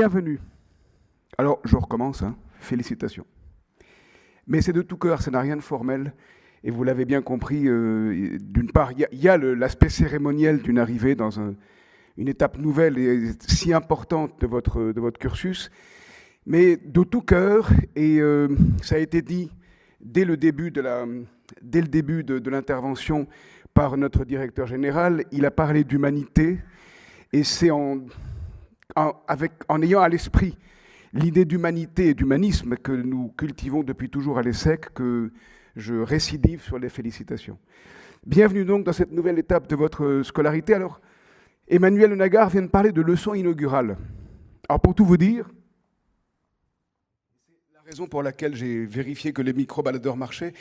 Bienvenue. Alors, je recommence, hein. Félicitations. Mais c'est de tout cœur, ça n'a rien de formel. Et vous l'avez bien compris, d'une part, il y a l'aspect cérémoniel d'une arrivée dans une étape nouvelle et si importante de votre cursus, mais de tout cœur, et ça a été dit dès le début de l'intervention par notre directeur général, il a parlé d'humanité, et c'est en ayant à l'esprit l'idée d'humanité et d'humanisme que nous cultivons depuis toujours à l'ESSEC que je récidive sur les félicitations. Bienvenue donc dans cette nouvelle étape de votre scolarité. Alors, Emmanuel Nagard vient de parler de leçon inaugurale. Alors, pour tout vous dire, c'est la raison pour laquelle j'ai vérifié que les micro-baladeurs marchaient.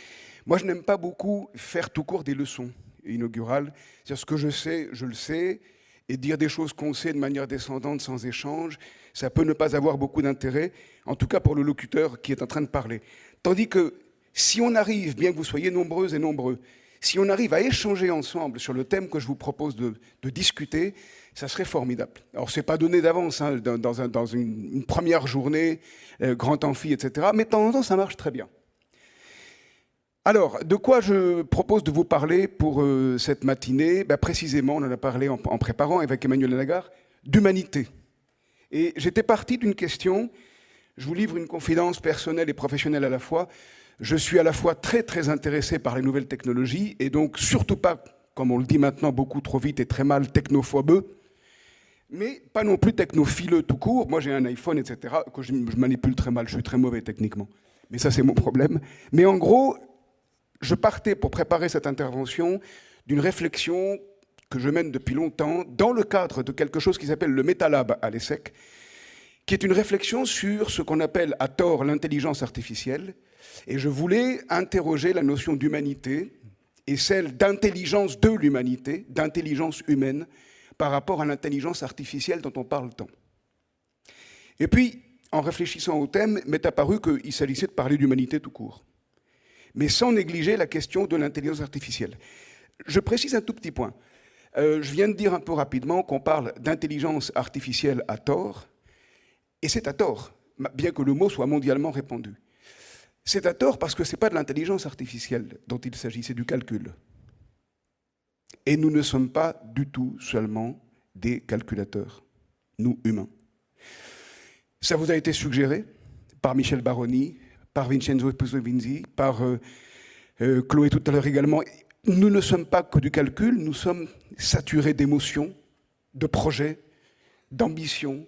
Moi, je n'aime pas beaucoup faire tout court des leçons inaugurales. C'est-à-dire ce que je sais, je le sais, et dire des choses qu'on sait de manière descendante, sans échange, ça peut ne pas avoir beaucoup d'intérêt, en tout cas pour le locuteur qui est en train de parler. Tandis que si on arrive, bien que vous soyez nombreuses et nombreux, si on arrive à échanger ensemble sur le thème que je vous propose de discuter, ça serait formidable. Alors, ce n'est pas donné d'avance, hein, dans une première journée, grand amphi, etc. Mais de temps en temps, ça marche très bien. Alors, de quoi je propose de vous parler pour cette matinée? Précisément, on en a parlé en préparant avec Emmanuel Nagard, d'humanité. Et j'étais parti d'une question, je vous livre une confidence personnelle et professionnelle à la fois. Je suis à la fois très très intéressé par les nouvelles technologies et donc surtout pas, comme on le dit maintenant beaucoup trop vite et très mal, technophobeux, mais pas non plus technophileux tout court. Moi j'ai un iPhone, etc., que je manipule très mal, je suis très mauvais techniquement. Mais ça c'est mon problème. Mais en gros, je partais pour préparer cette intervention d'une réflexion que je mène depuis longtemps dans le cadre de quelque chose qui s'appelle le MetaLab à l'ESSEC, qui est une réflexion sur ce qu'on appelle à tort l'intelligence artificielle. Et je voulais interroger la notion d'humanité et celle d'intelligence de l'humanité, d'intelligence humaine, par rapport à l'intelligence artificielle dont on parle tant. Et puis, en réfléchissant au thème, m'est apparu qu'il s'agissait de parler d'humanité tout court, mais sans négliger la question de l'intelligence artificielle. Je précise un tout petit point. Je viens de dire un peu rapidement qu'on parle d'intelligence artificielle à tort, et c'est à tort, bien que le mot soit mondialement répandu. C'est à tort parce que ce n'est pas de l'intelligence artificielle dont il s'agit, c'est du calcul. Et nous ne sommes pas du tout seulement des calculateurs, nous humains. Ça vous a été suggéré par Michel Baroni, par Vincenzo Pozzovinzi, par Chloé tout à l'heure également. Nous ne sommes pas que du calcul, nous sommes saturés d'émotions, de projets, d'ambition,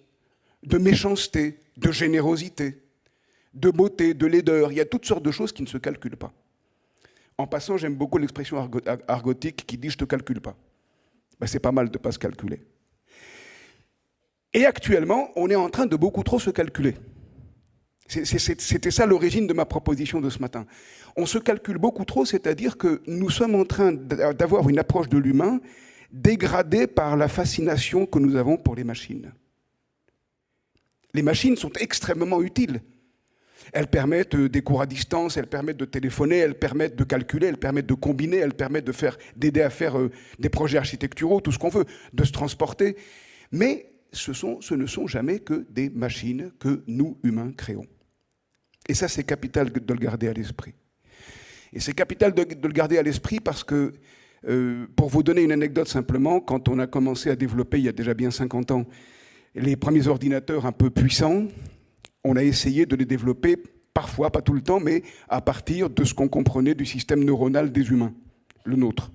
de méchanceté, de générosité, de beauté, de laideur. Il y a toutes sortes de choses qui ne se calculent pas. En passant, j'aime beaucoup l'expression argotique qui dit « je ne te calcule pas ». C'est pas mal de ne pas se calculer. Et actuellement, on est en train de beaucoup trop se calculer. C'était ça l'origine de ma proposition de ce matin. On se calcule beaucoup trop, c'est-à-dire que nous sommes en train d'avoir une approche de l'humain dégradée par la fascination que nous avons pour les machines. Les machines sont extrêmement utiles. Elles permettent des cours à distance, elles permettent de téléphoner, elles permettent de calculer, elles permettent de combiner, elles permettent d'aider à faire des projets architecturaux, tout ce qu'on veut, de se transporter. Mais ce ne sont jamais que des machines que nous, humains, créons. Et ça, c'est capital de le garder à l'esprit. Et c'est capital de le garder à l'esprit parce que, pour vous donner une anecdote simplement, quand on a commencé à développer, il y a déjà bien 50 ans, les premiers ordinateurs un peu puissants, on a essayé de les développer, parfois, pas tout le temps, mais à partir de ce qu'on comprenait du système neuronal des humains, le nôtre.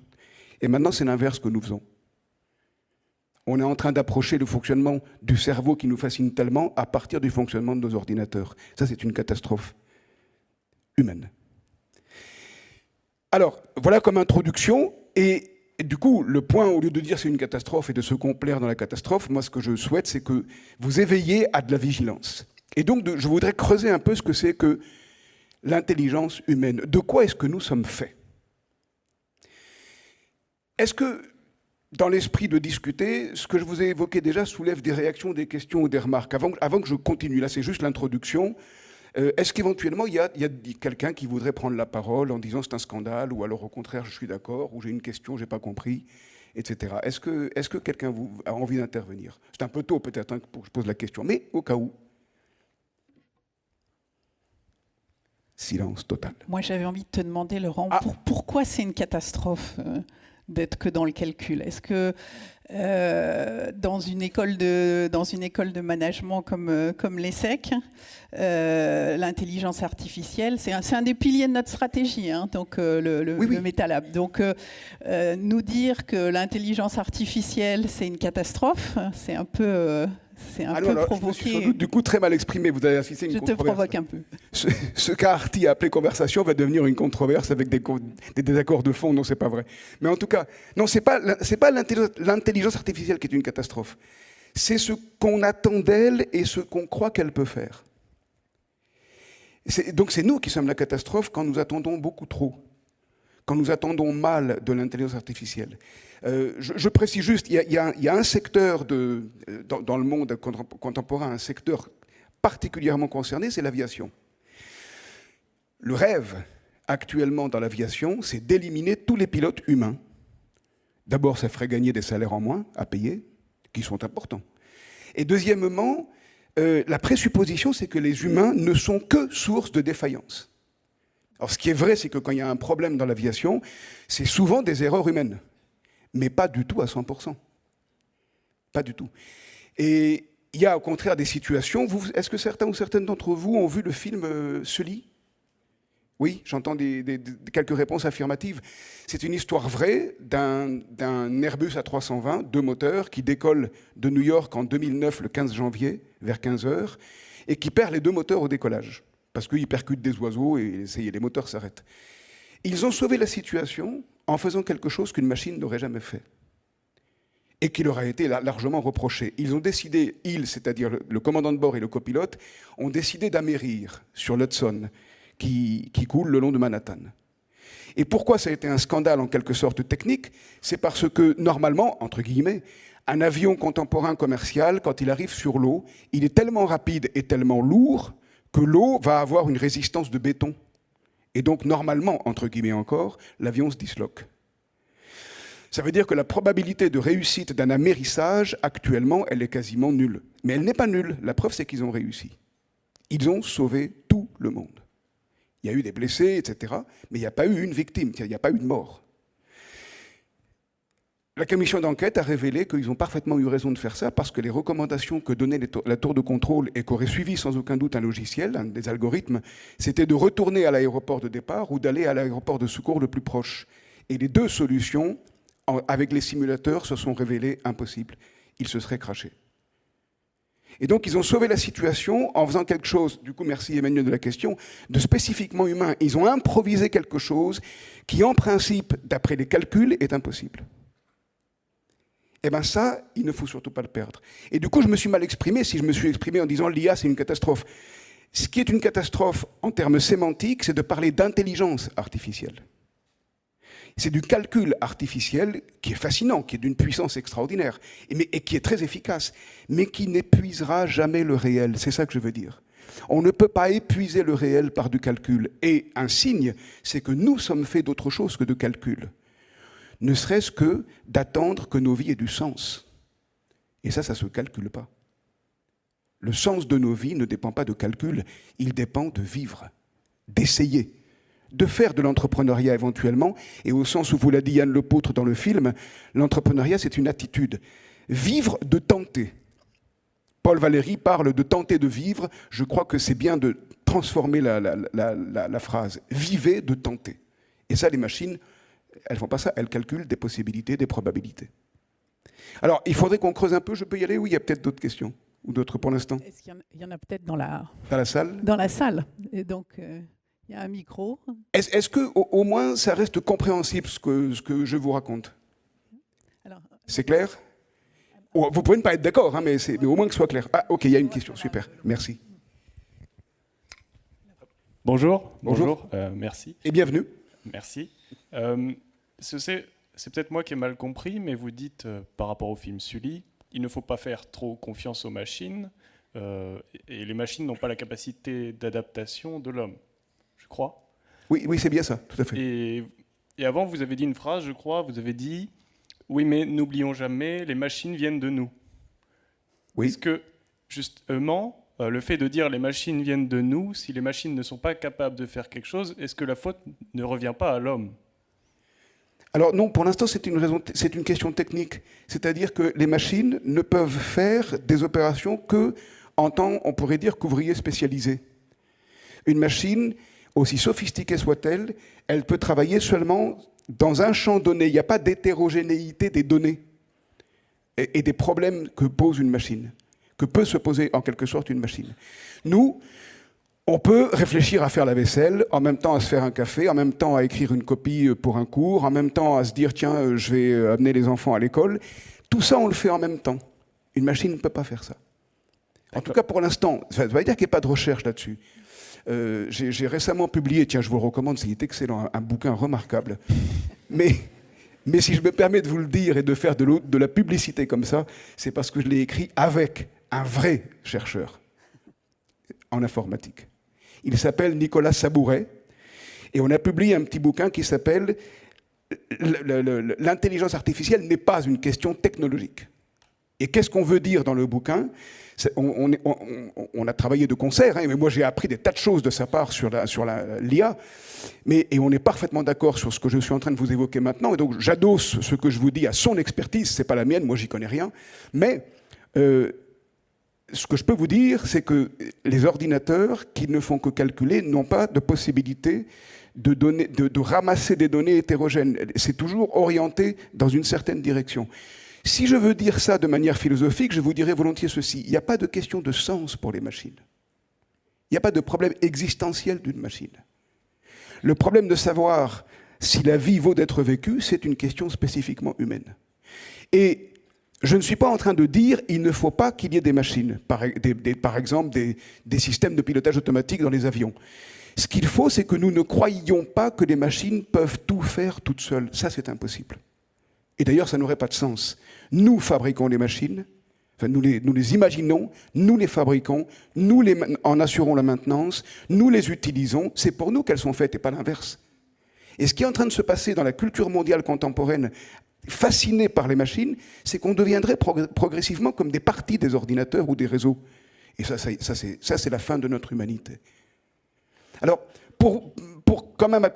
Et maintenant, c'est l'inverse que nous faisons. On est en train d'approcher le fonctionnement du cerveau qui nous fascine tellement à partir du fonctionnement de nos ordinateurs. Ça, c'est une catastrophe humaine. Alors, voilà comme introduction. Et du coup, le point, au lieu de dire c'est une catastrophe et de se complaire dans la catastrophe, moi, ce que je souhaite, c'est que vous éveillez à de la vigilance. Et donc, je voudrais creuser un peu ce que c'est que l'intelligence humaine. De quoi est-ce que nous sommes faits? Est-ce que, dans l'esprit de discuter, ce que je vous ai évoqué déjà soulève des réactions, des questions ou des remarques? Avant que je continue, là c'est juste l'introduction, est-ce qu'éventuellement il y a quelqu'un qui voudrait prendre la parole en disant c'est un scandale, ou alors au contraire je suis d'accord, ou j'ai une question, j'ai pas compris? etc. Est-ce que quelqu'un a envie d'intervenir? C'est un peu tôt peut-être pour que je pose la question, mais au cas où. Silence total. Moi, j'avais envie de te demander, Laurent, pourquoi c'est une catastrophe d'être que dans le calcul? Est-ce que dans une école de management comme l'ESSEC, l'intelligence artificielle, c'est un des piliers de notre stratégie, hein, donc le MetaLab. Donc nous dire que l'intelligence artificielle c'est une catastrophe, c'est un peu provoqué. Je me suis sans doute du coup très mal exprimé. Vous avez assisté à une controverse. Je te provoque un peu. Ce qu'Arty a appelé conversation va devenir une controverse avec des désaccords de fond. Non, c'est pas vrai. Mais en tout cas, non, c'est pas l'intelligence artificielle qui est une catastrophe. C'est ce qu'on attend d'elle et ce qu'on croit qu'elle peut faire. Donc c'est nous qui sommes la catastrophe quand nous attendons beaucoup trop, quand nous attendons mal de l'intelligence artificielle. Je précise juste, il y a un secteur dans le monde contemporain, un secteur particulièrement concerné, c'est l'aviation. Le rêve actuellement dans l'aviation, c'est d'éliminer tous les pilotes humains. D'abord, ça ferait gagner des salaires en moins à payer, qui sont importants. Et deuxièmement, la présupposition, c'est que les humains ne sont que source de défaillance. Alors, ce qui est vrai, c'est que quand il y a un problème dans l'aviation, c'est souvent des erreurs humaines. Mais pas du tout à 100%. Pas du tout. Et il y a au contraire des situations... Est-ce que certains ou certaines d'entre vous ont vu le film Sully ? Oui, j'entends quelques réponses affirmatives. C'est une histoire vraie d'un Airbus A320, 2 moteurs, qui décolle de New York en 2009, le 15 janvier, vers 15h, et qui perd les 2 moteurs au décollage, parce qu'il percute des oiseaux et les moteurs s'arrêtent. Ils ont sauvé la situation en faisant quelque chose qu'une machine n'aurait jamais fait et qui leur a été largement reproché. Ils ont décidé, c'est-à-dire le commandant de bord et le copilote, ont décidé d'amérir sur l'Hudson qui coule le long de Manhattan. Et pourquoi ça a été un scandale en quelque sorte technique? C'est parce que normalement, entre guillemets, un avion contemporain commercial, quand il arrive sur l'eau, il est tellement rapide et tellement lourd que l'eau va avoir une résistance de béton. Et donc, normalement, entre guillemets encore, l'avion se disloque. Ça veut dire que la probabilité de réussite d'un amérissage, actuellement, elle est quasiment nulle. Mais elle n'est pas nulle. La preuve, c'est qu'ils ont réussi. Ils ont sauvé tout le monde. Il y a eu des blessés, etc. Mais il n'y a pas eu une victime, il n'y a pas eu de mort. La commission d'enquête a révélé qu'ils ont parfaitement eu raison de faire ça parce que les recommandations que donnait la tour de contrôle et qu'aurait suivi sans aucun doute un logiciel, des algorithmes, c'était de retourner à l'aéroport de départ ou d'aller à l'aéroport de secours le plus proche. Et les 2 solutions, avec les simulateurs, se sont révélées impossibles. Ils se seraient crashés. Et donc, ils ont sauvé la situation en faisant quelque chose, du coup, merci Emmanuel de la question, de spécifiquement humain. Ils ont improvisé quelque chose qui, en principe, d'après les calculs, est impossible. Eh bien ça, il ne faut surtout pas le perdre. Et du coup, je me suis mal exprimé si je me suis exprimé en disant l'IA, c'est une catastrophe. Ce qui est une catastrophe en termes sémantiques, c'est de parler d'intelligence artificielle. C'est du calcul artificiel qui est fascinant, qui est d'une puissance extraordinaire, et qui est très efficace, mais qui n'épuisera jamais le réel. C'est ça que je veux dire. On ne peut pas épuiser le réel par du calcul. Et un signe, c'est que nous sommes faits d'autre chose que de calcul. Ne serait-ce que d'attendre que nos vies aient du sens. Et ça ne se calcule pas. Le sens de nos vies ne dépend pas de calcul, il dépend de vivre, d'essayer, de faire de l'entrepreneuriat éventuellement, et au sens où vous l'a dit Yann Lepoutre dans le film, l'entrepreneuriat c'est une attitude. Vivre de tenter. Paul Valéry parle de tenter de vivre, je crois que c'est bien de transformer la phrase. Vivez de tenter. Et ça, les machines, elles ne font pas ça, elles calculent des possibilités, des probabilités. Alors, il faudrait qu'on creuse un peu, je peux y aller, ou il y a peut-être d'autres questions, ou d'autres pour l'instant? Est-ce qu'il y en a peut-être dans la salle? Dans la salle. Et donc, il y a un micro. Est-ce qu'au moins, ça reste compréhensible ce que je vous raconte? C'est clair? Vous pouvez ne pas être d'accord, hein, mais au moins que ce soit clair. Ah, ok, il y a une question, super, merci. Bonjour. Merci. Et bienvenue. Merci. C'est peut-être moi qui ai mal compris, mais vous dites, par rapport au film Sully, il ne faut pas faire trop confiance aux machines, et les machines n'ont pas la capacité d'adaptation de l'homme, je crois. Oui, c'est bien ça, tout à fait. Et avant, vous avez dit une phrase, je crois, vous avez dit Oui, mais n'oublions jamais, les machines viennent de nous. Oui. Est-ce que, justement, le fait de dire les machines viennent de nous, si les machines ne sont pas capables de faire quelque chose, est-ce que la faute ne revient pas à l'homme ? Alors non, pour l'instant, c'est une question technique. C'est-à-dire que les machines ne peuvent faire des opérations que en tant, on pourrait dire, qu'ouvrier spécialisé. Une machine, aussi sophistiquée soit-elle, elle peut travailler seulement dans un champ donné. Il n'y a pas d'hétérogénéité des données et des problèmes que pose une machine, que peut se poser en quelque sorte une machine. Nous, on peut réfléchir à faire la vaisselle, en même temps à se faire un café, en même temps à écrire une copie pour un cours, en même temps à se dire, tiens, je vais amener les enfants à l'école. Tout ça, on le fait en même temps. Une machine ne peut pas faire ça. En tout cas, pour l'instant, ça ne veut pas dire qu'il n'y a pas de recherche là-dessus. J'ai récemment publié, tiens, je vous le recommande, c'est excellent, un bouquin remarquable. Mais si je me permets de vous le dire et de faire de la publicité comme ça, c'est parce que je l'ai écrit avec un vrai chercheur en informatique. Il s'appelle Nicolas Sabouret, et on a publié un petit bouquin qui s'appelle « L'intelligence artificielle n'est pas une question technologique ». Et qu'est-ce qu'on veut dire dans le bouquin ? On a travaillé de concert, hein, mais moi j'ai appris des tas de choses de sa part sur l'IA, et on est parfaitement d'accord sur ce que je suis en train de vous évoquer maintenant, et donc j'adosse ce que je vous dis à son expertise, c'est pas la mienne, moi j'y connais rien, mais ce que je peux vous dire, c'est que les ordinateurs qui ne font que calculer n'ont pas de possibilité de ramasser des données hétérogènes. C'est toujours orienté dans une certaine direction. Si je veux dire ça de manière philosophique, je vous dirais volontiers ceci. Il n'y a pas de question de sens pour les machines. Il n'y a pas de problème existentiel d'une machine. Le problème de savoir si la vie vaut d'être vécue, c'est une question spécifiquement humaine. Et je ne suis pas en train de dire qu'il ne faut pas qu'il y ait des machines, par exemple des systèmes de pilotage automatique dans les avions. Ce qu'il faut, c'est que nous ne croyions pas que les machines peuvent tout faire toutes seules. Ça, c'est impossible. Et d'ailleurs, ça n'aurait pas de sens. Nous fabriquons les machines, enfin, nous les imaginons, nous les fabriquons, nous en assurons la maintenance, nous les utilisons. C'est pour nous qu'elles sont faites et pas l'inverse. Et ce qui est en train de se passer dans la culture mondiale contemporaine, fascinée par les machines, c'est qu'on deviendrait progressivement comme des parties des ordinateurs ou des réseaux. Et ça c'est la fin de notre humanité. Alors, pour quand même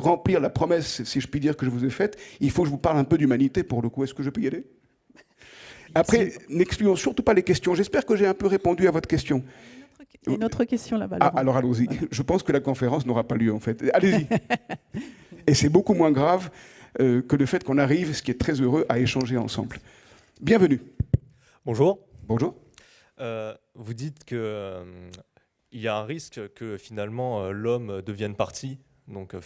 remplir la promesse, si je puis dire, que je vous ai faite, il faut que je vous parle un peu d'humanité pour le coup. Est-ce que je peux y aller ? Après, n'excluons surtout pas les questions. J'espère que j'ai un peu répondu à votre question. Une autre question là-bas. Ah, alors allons-y. Je pense que la conférence n'aura pas lieu en fait. Allez-y. Et c'est beaucoup moins grave que le fait qu'on arrive, ce qui est très heureux, à échanger ensemble. Bienvenue. Bonjour. Bonjour. Vous dites que il y a un risque que finalement l'homme devienne partie, donc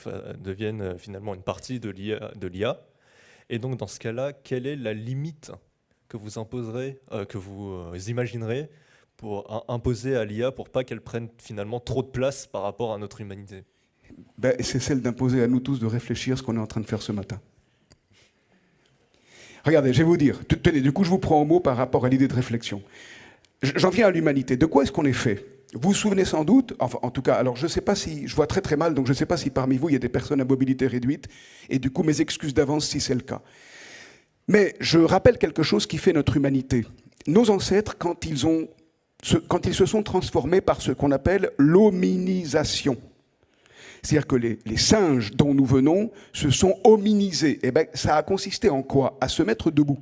devienne finalement une partie de l'IA. Et donc dans ce cas-là, quelle est la limite que vous imposerez, que vous imaginerez pour imposer à l'IA pour pas qu'elle prenne finalement trop de place par rapport à notre humanité ? C'est celle d'imposer à nous tous de réfléchir ce qu'on est en train de faire ce matin. Regardez, je vais vous dire, tenez, du coup je vous prends au mot par rapport à l'idée de réflexion. J'en viens à l'humanité. De quoi est-ce qu'on est fait ? Vous vous souvenez sans doute, enfin en tout cas, alors je ne sais pas si, je vois très très mal, donc je ne sais pas si parmi vous il y a des personnes à mobilité réduite, et du coup mes excuses d'avance si c'est le cas. Mais je rappelle quelque chose qui fait notre humanité. Nos ancêtres, quand ils se sont transformés par ce qu'on appelle l'hominisation, c'est-à-dire que les singes dont nous venons se sont hominisés, et bien ça a consisté en quoi ? À se mettre debout.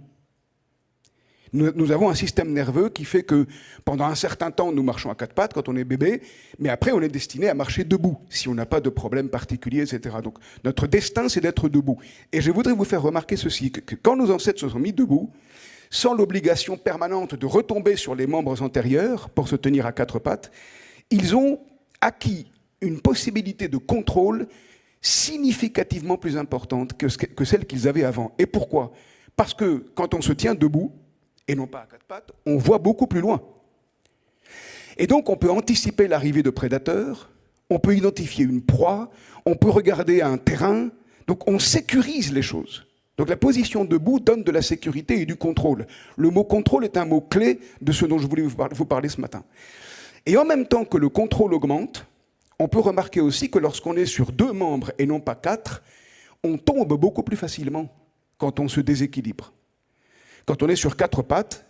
Nous avons un système nerveux qui fait que pendant un certain temps, nous marchons à quatre pattes quand on est bébé, mais après, on est destiné à marcher debout, si on n'a pas de problème particulier, etc. Donc, notre destin, c'est d'être debout. Et je voudrais vous faire remarquer ceci, que quand nos ancêtres se sont mis debout, sans l'obligation permanente de retomber sur les membres antérieurs pour se tenir à quatre pattes, ils ont acquis une possibilité de contrôle significativement plus importante que celle qu'ils avaient avant. Et pourquoi ? Parce que quand on se tient debout, et non pas à quatre pattes, on voit beaucoup plus loin. Et donc on peut anticiper l'arrivée de prédateurs, on peut identifier une proie, on peut regarder un terrain, donc on sécurise les choses. Donc la position debout donne de la sécurité et du contrôle. Le mot contrôle est un mot clé de ce dont je voulais vous parler ce matin. Et en même temps que le contrôle augmente, on peut remarquer aussi que lorsqu'on est sur 2 membres et non pas 4, on tombe beaucoup plus facilement quand on se déséquilibre. Quand on est sur 4 pattes,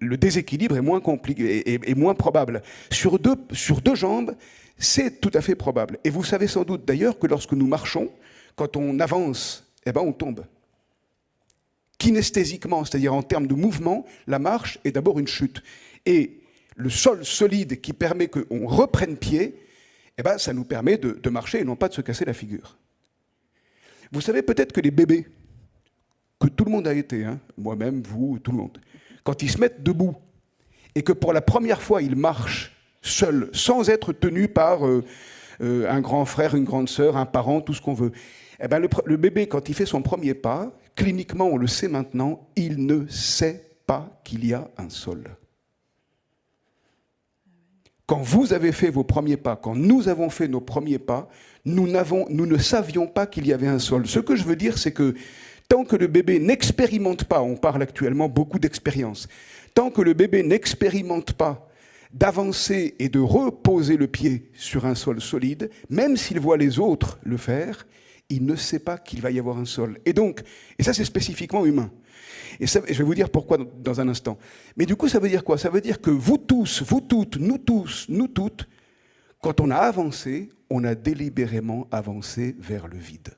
le déséquilibre est moins compliqué, est moins probable. Sur deux jambes, c'est tout à fait probable. Et vous savez sans doute d'ailleurs que lorsque nous marchons, quand on avance, eh ben on tombe. Kinesthésiquement, c'est-à-dire en termes de mouvement, la marche est d'abord une chute. Et le sol solide qui permet qu'on reprenne pied, eh ben, ça nous permet de marcher et non pas de se casser la figure. Vous savez peut-être que les bébés, que tout le monde a été, hein, moi-même, vous, tout le monde, quand ils se mettent debout et que pour la première fois ils marchent seuls, sans être tenus par un grand frère, une grande sœur, un parent, tout ce qu'on veut, eh ben, le bébé, quand il fait son premier pas, cliniquement, on le sait maintenant, il ne sait pas qu'il y a un sol. Quand vous avez fait vos premiers pas, quand nous avons fait nos premiers pas, nous ne savions pas qu'il y avait un sol. Ce que je veux dire, c'est que tant que le bébé n'expérimente pas, on parle actuellement beaucoup d'expérience, tant que le bébé n'expérimente pas d'avancer et de reposer le pied sur un sol solide, même s'il voit les autres le faire, il ne sait pas qu'il va y avoir un sol. Et donc, et ça c'est spécifiquement humain. Et je vais vous dire pourquoi dans un instant. Mais du coup, ça veut dire quoi? Ça veut dire que vous tous, vous toutes, nous toutes, quand on a avancé, on a délibérément avancé vers le vide.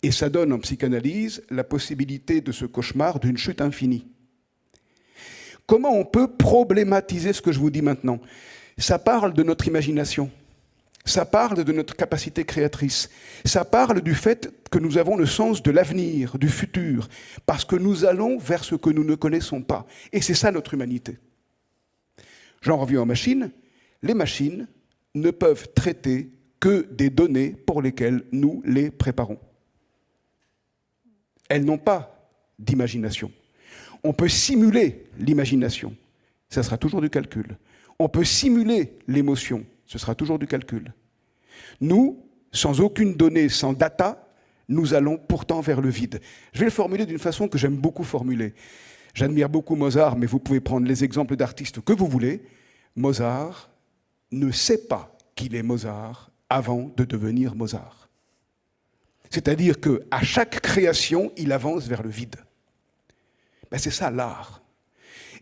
Et ça donne en psychanalyse la possibilité de ce cauchemar d'une chute infinie. Comment on peut problématiser ce que je vous dis maintenant? Ça parle de notre imagination. Ça parle de notre capacité créatrice. Ça parle du fait que nous avons le sens de l'avenir, du futur, parce que nous allons vers ce que nous ne connaissons pas. Et c'est ça notre humanité. J'en reviens aux machines. Les machines ne peuvent traiter que des données pour lesquelles nous les préparons. Elles n'ont pas d'imagination. On peut simuler l'imagination. Ça sera toujours du calcul. On peut simuler l'émotion. Ce sera toujours du calcul. Nous, sans aucune donnée, sans data, nous allons pourtant vers le vide. Je vais le formuler d'une façon que j'aime beaucoup formuler. J'admire beaucoup Mozart, mais vous pouvez prendre les exemples d'artistes que vous voulez. Mozart ne sait pas qu'il est Mozart avant de devenir Mozart. C'est-à-dire qu'à chaque création, il avance vers le vide. Ben c'est ça l'art.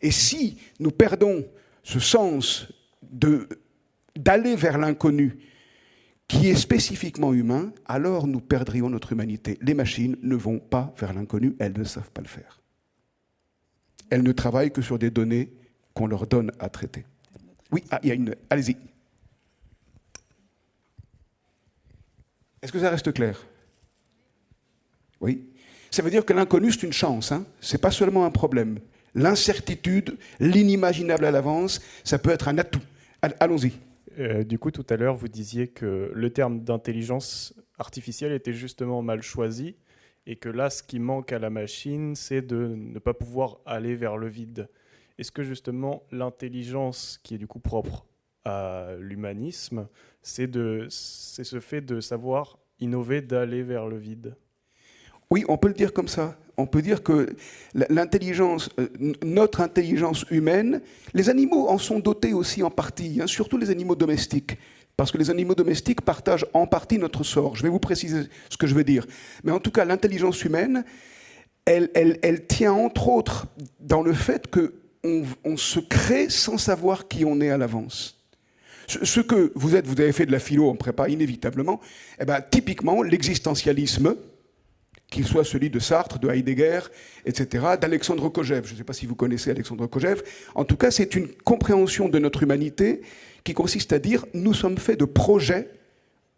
Et si nous perdons ce sens d'aller vers l'inconnu, qui est spécifiquement humain, alors nous perdrions notre humanité. Les machines ne vont pas vers l'inconnu, elles ne savent pas le faire. Elles ne travaillent que sur des données qu'on leur donne à traiter. Oui, il y a une... Allez-y. Est-ce que ça reste clair? Oui. Ça veut dire que l'inconnu, c'est une chance, hein. Ce n'est pas seulement un problème. L'incertitude, l'inimaginable à l'avance, ça peut être un atout. Allons-y. Du coup, tout à l'heure, vous disiez que le terme d'intelligence artificielle était justement mal choisi et que là, ce qui manque à la machine, c'est de ne pas pouvoir aller vers le vide. Est-ce que justement, l'intelligence qui est du coup propre à l'humanisme, c'est ce fait de savoir innover, d'aller vers le vide? Oui, on peut le dire comme ça. On peut dire que l'intelligence, notre intelligence humaine, les animaux en sont dotés aussi en partie, hein, surtout les animaux domestiques, parce que les animaux domestiques partagent en partie notre sort. Je vais vous préciser ce que je veux dire. Mais en tout cas, l'intelligence humaine, elle tient entre autres dans le fait qu'on se crée sans savoir qui on est à l'avance. Ce que vous avez fait de la philo en prépa inévitablement, eh ben, typiquement l'existentialisme, qu'il soit celui de Sartre, de Heidegger, etc., d'Alexandre Kojève. Je ne sais pas si vous connaissez Alexandre Kojève. En tout cas, c'est une compréhension de notre humanité qui consiste à dire « nous sommes faits de projets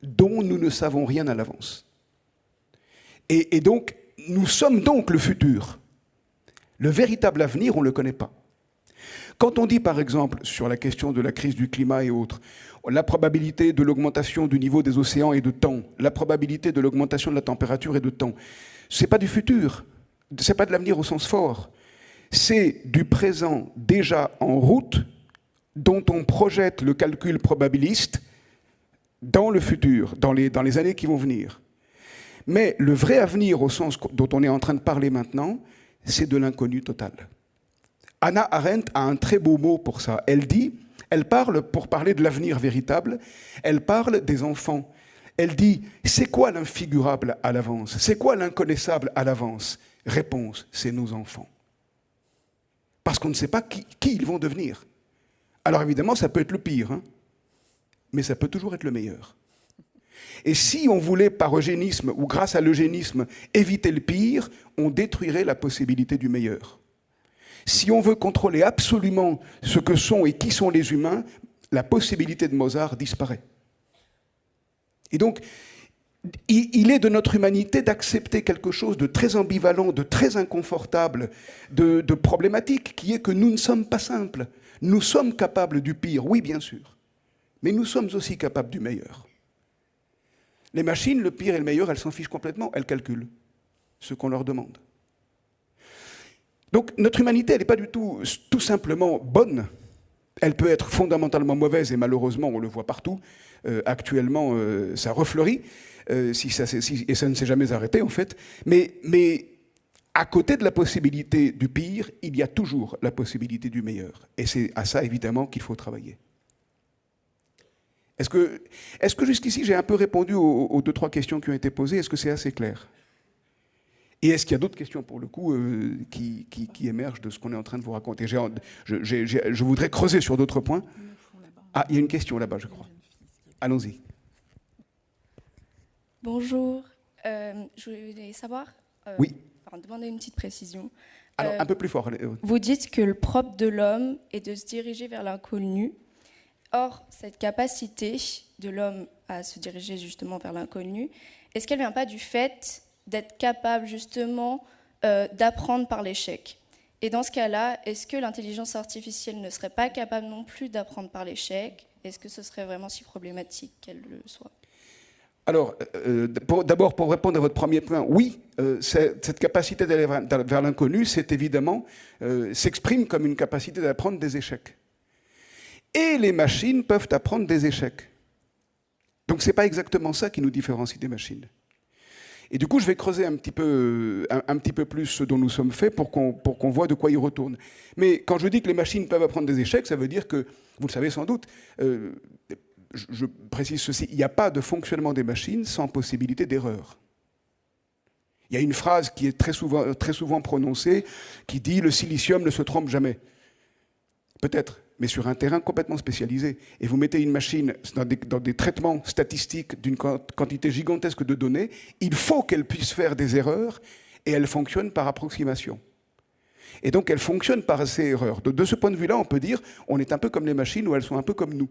dont nous ne savons rien à l'avance ». Et donc, nous sommes donc le futur. Le véritable avenir, on ne le connaît pas. Quand on dit, par exemple, sur la question de la crise du climat et autres, la probabilité de l'augmentation du niveau des océans est de temps, la probabilité de l'augmentation de la température est de temps, ce n'est pas du futur, ce n'est pas de l'avenir au sens fort, c'est du présent déjà en route dont on projette le calcul probabiliste dans le futur, dans les années qui vont venir. Mais le vrai avenir au sens dont on est en train de parler maintenant, c'est de l'inconnu total. Hannah Arendt a un très beau mot pour ça. Elle parle, pour parler de l'avenir véritable, elle parle des enfants. Elle dit, c'est quoi l'infigurable à l'avance? C'est quoi l'inconnaissable à l'avance? Réponse, c'est nos enfants. Parce qu'on ne sait pas qui ils vont devenir. Alors évidemment, ça peut être le pire, hein, mais ça peut toujours être le meilleur. Et si on voulait, par eugénisme ou grâce à l'eugénisme, éviter le pire, on détruirait la possibilité du meilleur. Si on veut contrôler absolument ce que sont et qui sont les humains, la possibilité de Mozart disparaît. Et donc, il est de notre humanité d'accepter quelque chose de très ambivalent, de très inconfortable, de problématique, qui est que nous ne sommes pas simples. Nous sommes capables du pire, oui, bien sûr, mais nous sommes aussi capables du meilleur. Les machines, le pire et le meilleur, elles s'en fichent complètement, elles calculent ce qu'on leur demande. Donc notre humanité, elle n'est pas du tout simplement bonne. Elle peut être fondamentalement mauvaise, et malheureusement, on le voit partout. Actuellement, ça refleurit, et ça ne s'est jamais arrêté, en fait. Mais à côté de la possibilité du pire, il y a toujours la possibilité du meilleur. Et c'est à ça, évidemment, qu'il faut travailler. Est-ce que jusqu'ici, j'ai un peu répondu aux 2-3 questions qui ont été posées? Est-ce que c'est assez clair? Et est-ce qu'il y a d'autres questions, pour le coup, qui émergent de ce qu'on est en train de vous raconter? Je voudrais creuser sur d'autres points. Ah, il y a une question là-bas, je crois. Allons-y. Bonjour. Je voulais savoir... Oui. Demander une petite précision. Alors, un peu plus fort. Vous dites que le propre de l'homme est de se diriger vers l'inconnu. Or, cette capacité de l'homme à se diriger justement vers l'inconnu, est-ce qu'elle ne vient pas du fait d'être capable justement d'apprendre par l'échec? Et dans ce cas-là, est-ce que l'intelligence artificielle ne serait pas capable non plus d'apprendre par l'échec? Est-ce que ce serait vraiment si problématique qu'elle le soit? Alors, d'abord, pour répondre à votre premier point, oui, cette capacité d'aller vers l'inconnu, c'est évidemment, s'exprime comme une capacité d'apprendre des échecs. Et les machines peuvent apprendre des échecs. Donc ce n'est pas exactement ça qui nous différencie des machines. Et du coup, je vais creuser un petit peu plus ce dont nous sommes faits pour qu'on voit de quoi il retourne. Mais quand je dis que les machines peuvent apprendre des échecs, ça veut dire que, vous le savez sans doute, je précise ceci, il n'y a pas de fonctionnement des machines sans possibilité d'erreur. Il y a une phrase qui est très souvent prononcée qui dit « le silicium ne se trompe jamais ». Peut-être, mais sur un terrain complètement spécialisé. Et vous mettez une machine dans des traitements statistiques d'une quantité gigantesque de données, il faut qu'elle puisse faire des erreurs, et elle fonctionne par approximation. Et donc elle fonctionne par ces erreurs. De ce point de vue-là, on peut dire on est un peu comme les machines, ou elles sont un peu comme nous.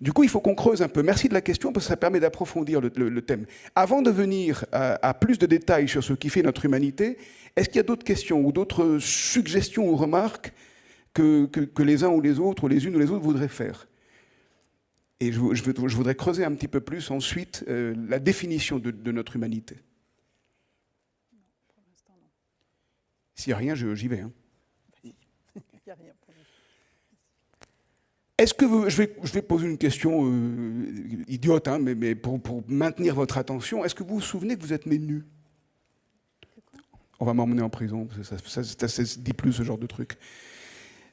Du coup, il faut qu'on creuse un peu. Merci de la question, parce que ça permet d'approfondir le thème. Avant de venir à plus de détails sur ce qui fait notre humanité, est-ce qu'il y a d'autres questions ou d'autres suggestions ou remarques que les uns ou les autres, ou les unes ou les autres voudraient faire? Et je voudrais creuser un petit peu plus ensuite la définition de notre humanité. S'il n'y a rien, j'y vais. Hein. Il n'y a rien pour nous. Est-ce que je vais poser une question idiote, hein, mais pour maintenir votre attention, est-ce que vous vous souvenez que vous êtes né nu? On va m'emmener en prison, ça se dit plus ce genre de truc.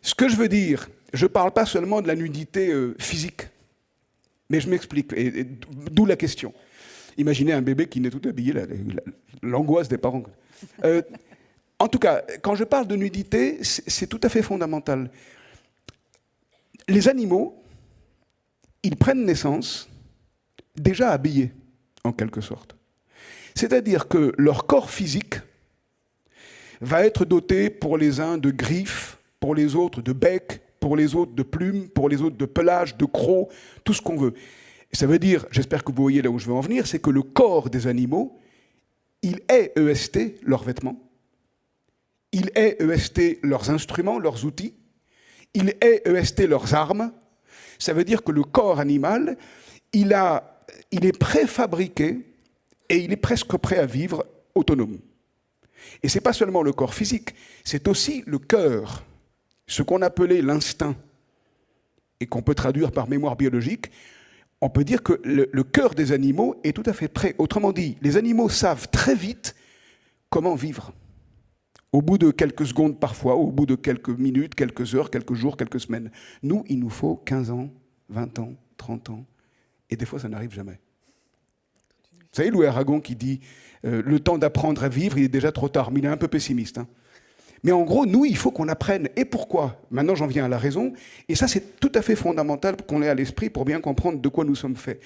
Ce que je veux dire, je ne parle pas seulement de la nudité physique, mais je m'explique, et d'où la question. Imaginez un bébé qui n'est tout habillé, l'angoisse des parents. En tout cas, quand je parle de nudité, c'est tout à fait fondamental. Les animaux, ils prennent naissance déjà habillés, en quelque sorte. C'est-à-dire que leur corps physique va être doté pour les uns de griffes, pour les autres de bec, pour les autres de plumes, pour les autres de pelage, de crocs, tout ce qu'on veut. Et ça veut dire, j'espère que vous voyez là où je veux en venir, c'est que le corps des animaux, il est EST, leurs vêtements, il est EST, leurs instruments, leurs outils, il est EST, leurs armes. Ça veut dire que le corps animal, il est préfabriqué et il est presque prêt à vivre autonome. Et ce n'est pas seulement le corps physique, c'est aussi le cœur, ce qu'on appelait l'instinct, et qu'on peut traduire par mémoire biologique. On peut dire que le cœur des animaux est tout à fait prêt. Autrement dit, les animaux savent très vite comment vivre. Au bout de quelques secondes parfois, au bout de quelques minutes, quelques heures, quelques jours, quelques semaines. Nous, il nous faut 15 ans, 20 ans, 30 ans. Et des fois, ça n'arrive jamais. Vous savez, Louis Aragon qui dit le temps d'apprendre à vivre, il est déjà trop tard. Mais il est un peu pessimiste. Hein. Mais en gros, nous, il faut qu'on apprenne. Et pourquoi ? Maintenant, j'en viens à la raison. Et ça, c'est tout à fait fondamental qu'on l'ait à l'esprit pour bien comprendre de quoi nous sommes faits.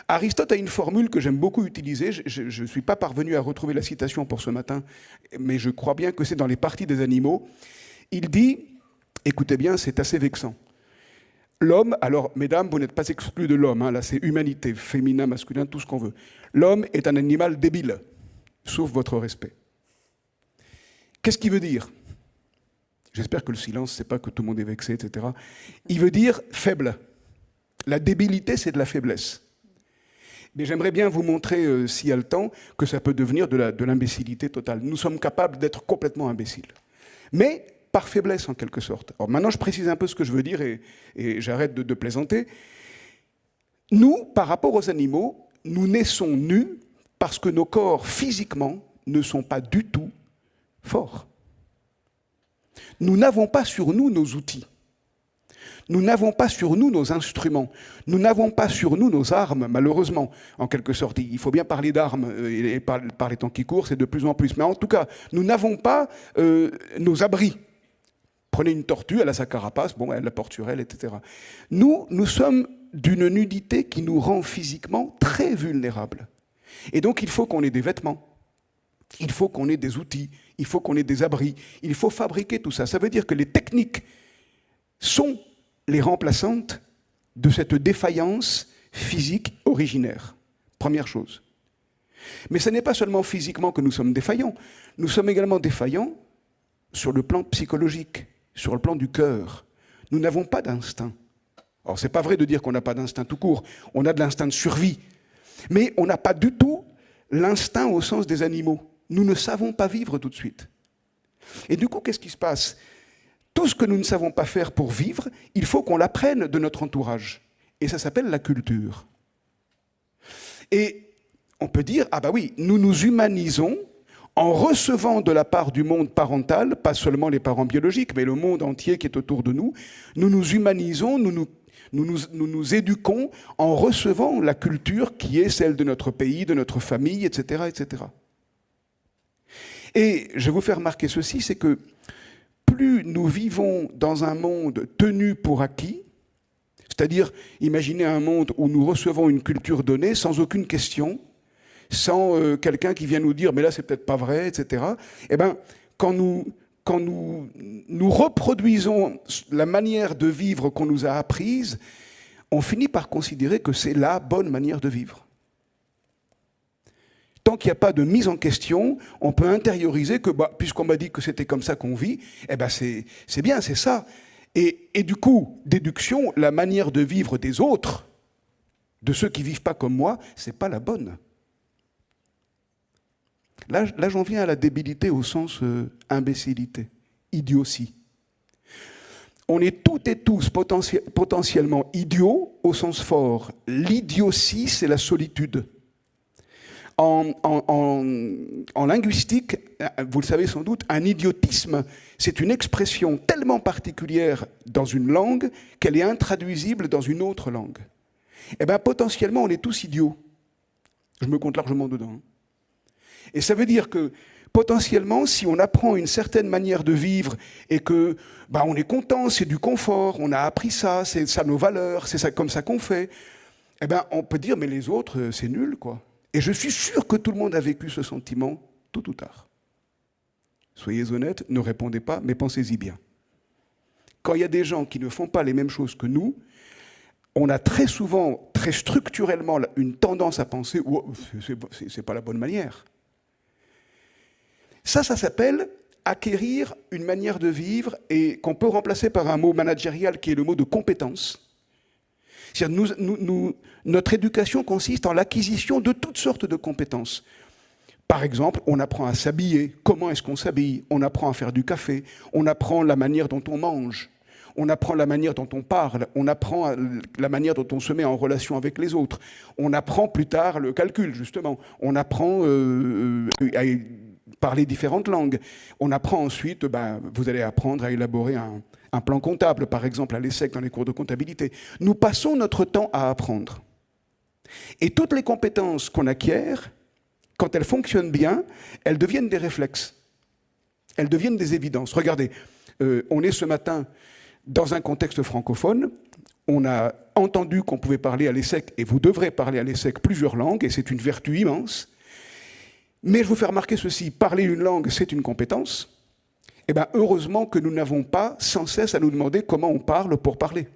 Aristote a une formule que j'aime beaucoup utiliser. Je ne suis pas parvenu à retrouver la citation pour ce matin, mais je crois bien que c'est dans les parties des animaux. Il dit, écoutez bien, c'est assez vexant. L'homme, alors, mesdames, vous n'êtes pas exclus de l'homme. Hein, là, c'est humanité, féminin, masculin, tout ce qu'on veut. L'homme est un animal débile, sauf votre respect. Qu'est-ce qu'il veut dire ? J'espère que le silence, c'est pas que tout le monde est vexé, etc. Il veut dire faible. La débilité, c'est de la faiblesse. Mais j'aimerais bien vous montrer, s'il y a le temps, que ça peut devenir de l'imbécilité totale. Nous sommes capables d'être complètement imbéciles. Mais par faiblesse, en quelque sorte. Alors maintenant, je précise un peu ce que je veux dire et j'arrête de plaisanter. Nous, par rapport aux animaux, nous naissons nus parce que nos corps, physiquement, ne sont pas du tout forts. Nous n'avons pas sur nous nos outils. Nous n'avons pas sur nous nos instruments. Nous n'avons pas sur nous nos armes, malheureusement, en quelque sorte. Il faut bien parler d'armes, et par les temps qui courent, c'est de plus en plus. Mais en tout cas, nous n'avons pas nos abris. Prenez une tortue, elle a sa carapace, bon, elle la porte sur elle, etc. Nous sommes d'une nudité qui nous rend physiquement très vulnérables. Et donc, il faut qu'on ait des vêtements. Il faut qu'on ait des outils, il faut qu'on ait des abris, il faut fabriquer tout ça. Ça veut dire que les techniques sont les remplaçantes de cette défaillance physique originaire. Première chose. Mais ce n'est pas seulement physiquement que nous sommes défaillants, nous sommes également défaillants sur le plan psychologique, sur le plan du cœur. Nous n'avons pas d'instinct. Alors, ce n'est pas vrai de dire qu'on n'a pas d'instinct tout court, on a de l'instinct de survie, mais on n'a pas du tout l'instinct au sens des animaux. Nous ne savons pas vivre tout de suite. Et du coup, qu'est-ce qui se passe ? Tout ce que nous ne savons pas faire pour vivre, il faut qu'on l'apprenne de notre entourage. Et ça s'appelle la culture. Et on peut dire, ah bah oui, nous nous humanisons en recevant de la part du monde parental, pas seulement les parents biologiques, mais le monde entier qui est autour de nous, nous nous humanisons, nous nous éduquons en recevant la culture qui est celle de notre pays, de notre famille, etc., etc. Et je vais vous faire remarquer ceci, c'est que plus nous vivons dans un monde tenu pour acquis, c'est-à-dire, imaginez un monde où nous recevons une culture donnée sans aucune question, sans quelqu'un qui vient nous dire « mais là, c'est peut-être pas vrai », etc. Eh bien, quand nous reproduisons la manière de vivre qu'on nous a apprise, on finit par considérer que c'est la bonne manière de vivre. Tant qu'il n'y a pas de mise en question, on peut intérioriser que, puisqu'on m'a dit que c'était comme ça qu'on vit, eh ben c'est bien, c'est ça. Et du coup, déduction, la manière de vivre des autres, de ceux qui ne vivent pas comme moi, ce n'est pas la bonne. Là, j'en viens à la débilité au sens imbécilité, idiotie. On est toutes et tous potentiellement idiots au sens fort. L'idiotie, c'est la solitude. En linguistique, vous le savez sans doute, un idiotisme, c'est une expression tellement particulière dans une langue qu'elle est intraduisible dans une autre langue. Eh bien, potentiellement, on est tous idiots. Je me compte largement dedans. Et ça veut dire que, potentiellement, si on apprend une certaine manière de vivre et que on est content, c'est du confort, on a appris ça, c'est ça nos valeurs, c'est ça comme ça qu'on fait, eh bien, on peut dire, mais les autres, c'est nul, quoi. Et je suis sûr que tout le monde a vécu ce sentiment tôt ou tard. Soyez honnêtes, ne répondez pas, mais pensez-y bien. Quand il y a des gens qui ne font pas les mêmes choses que nous, on a très souvent, très structurellement, une tendance à penser oh, « c'est pas la bonne manière ». Ça s'appelle acquérir une manière de vivre et qu'on peut remplacer par un mot managérial qui est le mot de compétence. C'est-à-dire notre éducation consiste en l'acquisition de toutes sortes de compétences. Par exemple, on apprend à s'habiller. Comment est-ce qu'on s'habille ? On apprend à faire du café. On apprend la manière dont on mange. On apprend la manière dont on parle. On apprend la manière dont on se met en relation avec les autres. On apprend plus tard le calcul, justement. On apprend à parler différentes langues. On apprend ensuite, vous allez apprendre à élaborer un plan comptable, par exemple, à l'ESSEC, dans les cours de comptabilité. Nous passons notre temps à apprendre. Et toutes les compétences qu'on acquiert, quand elles fonctionnent bien, elles deviennent des réflexes. Elles deviennent des évidences. Regardez, on est ce matin dans un contexte francophone. On a entendu qu'on pouvait parler à l'ESSEC, et vous devrez parler à l'ESSEC plusieurs langues, et c'est une vertu immense. Mais je vous fais remarquer ceci, parler une langue, c'est une compétence. Eh bien, heureusement que nous n'avons pas sans cesse à nous demander comment on parle pour parler.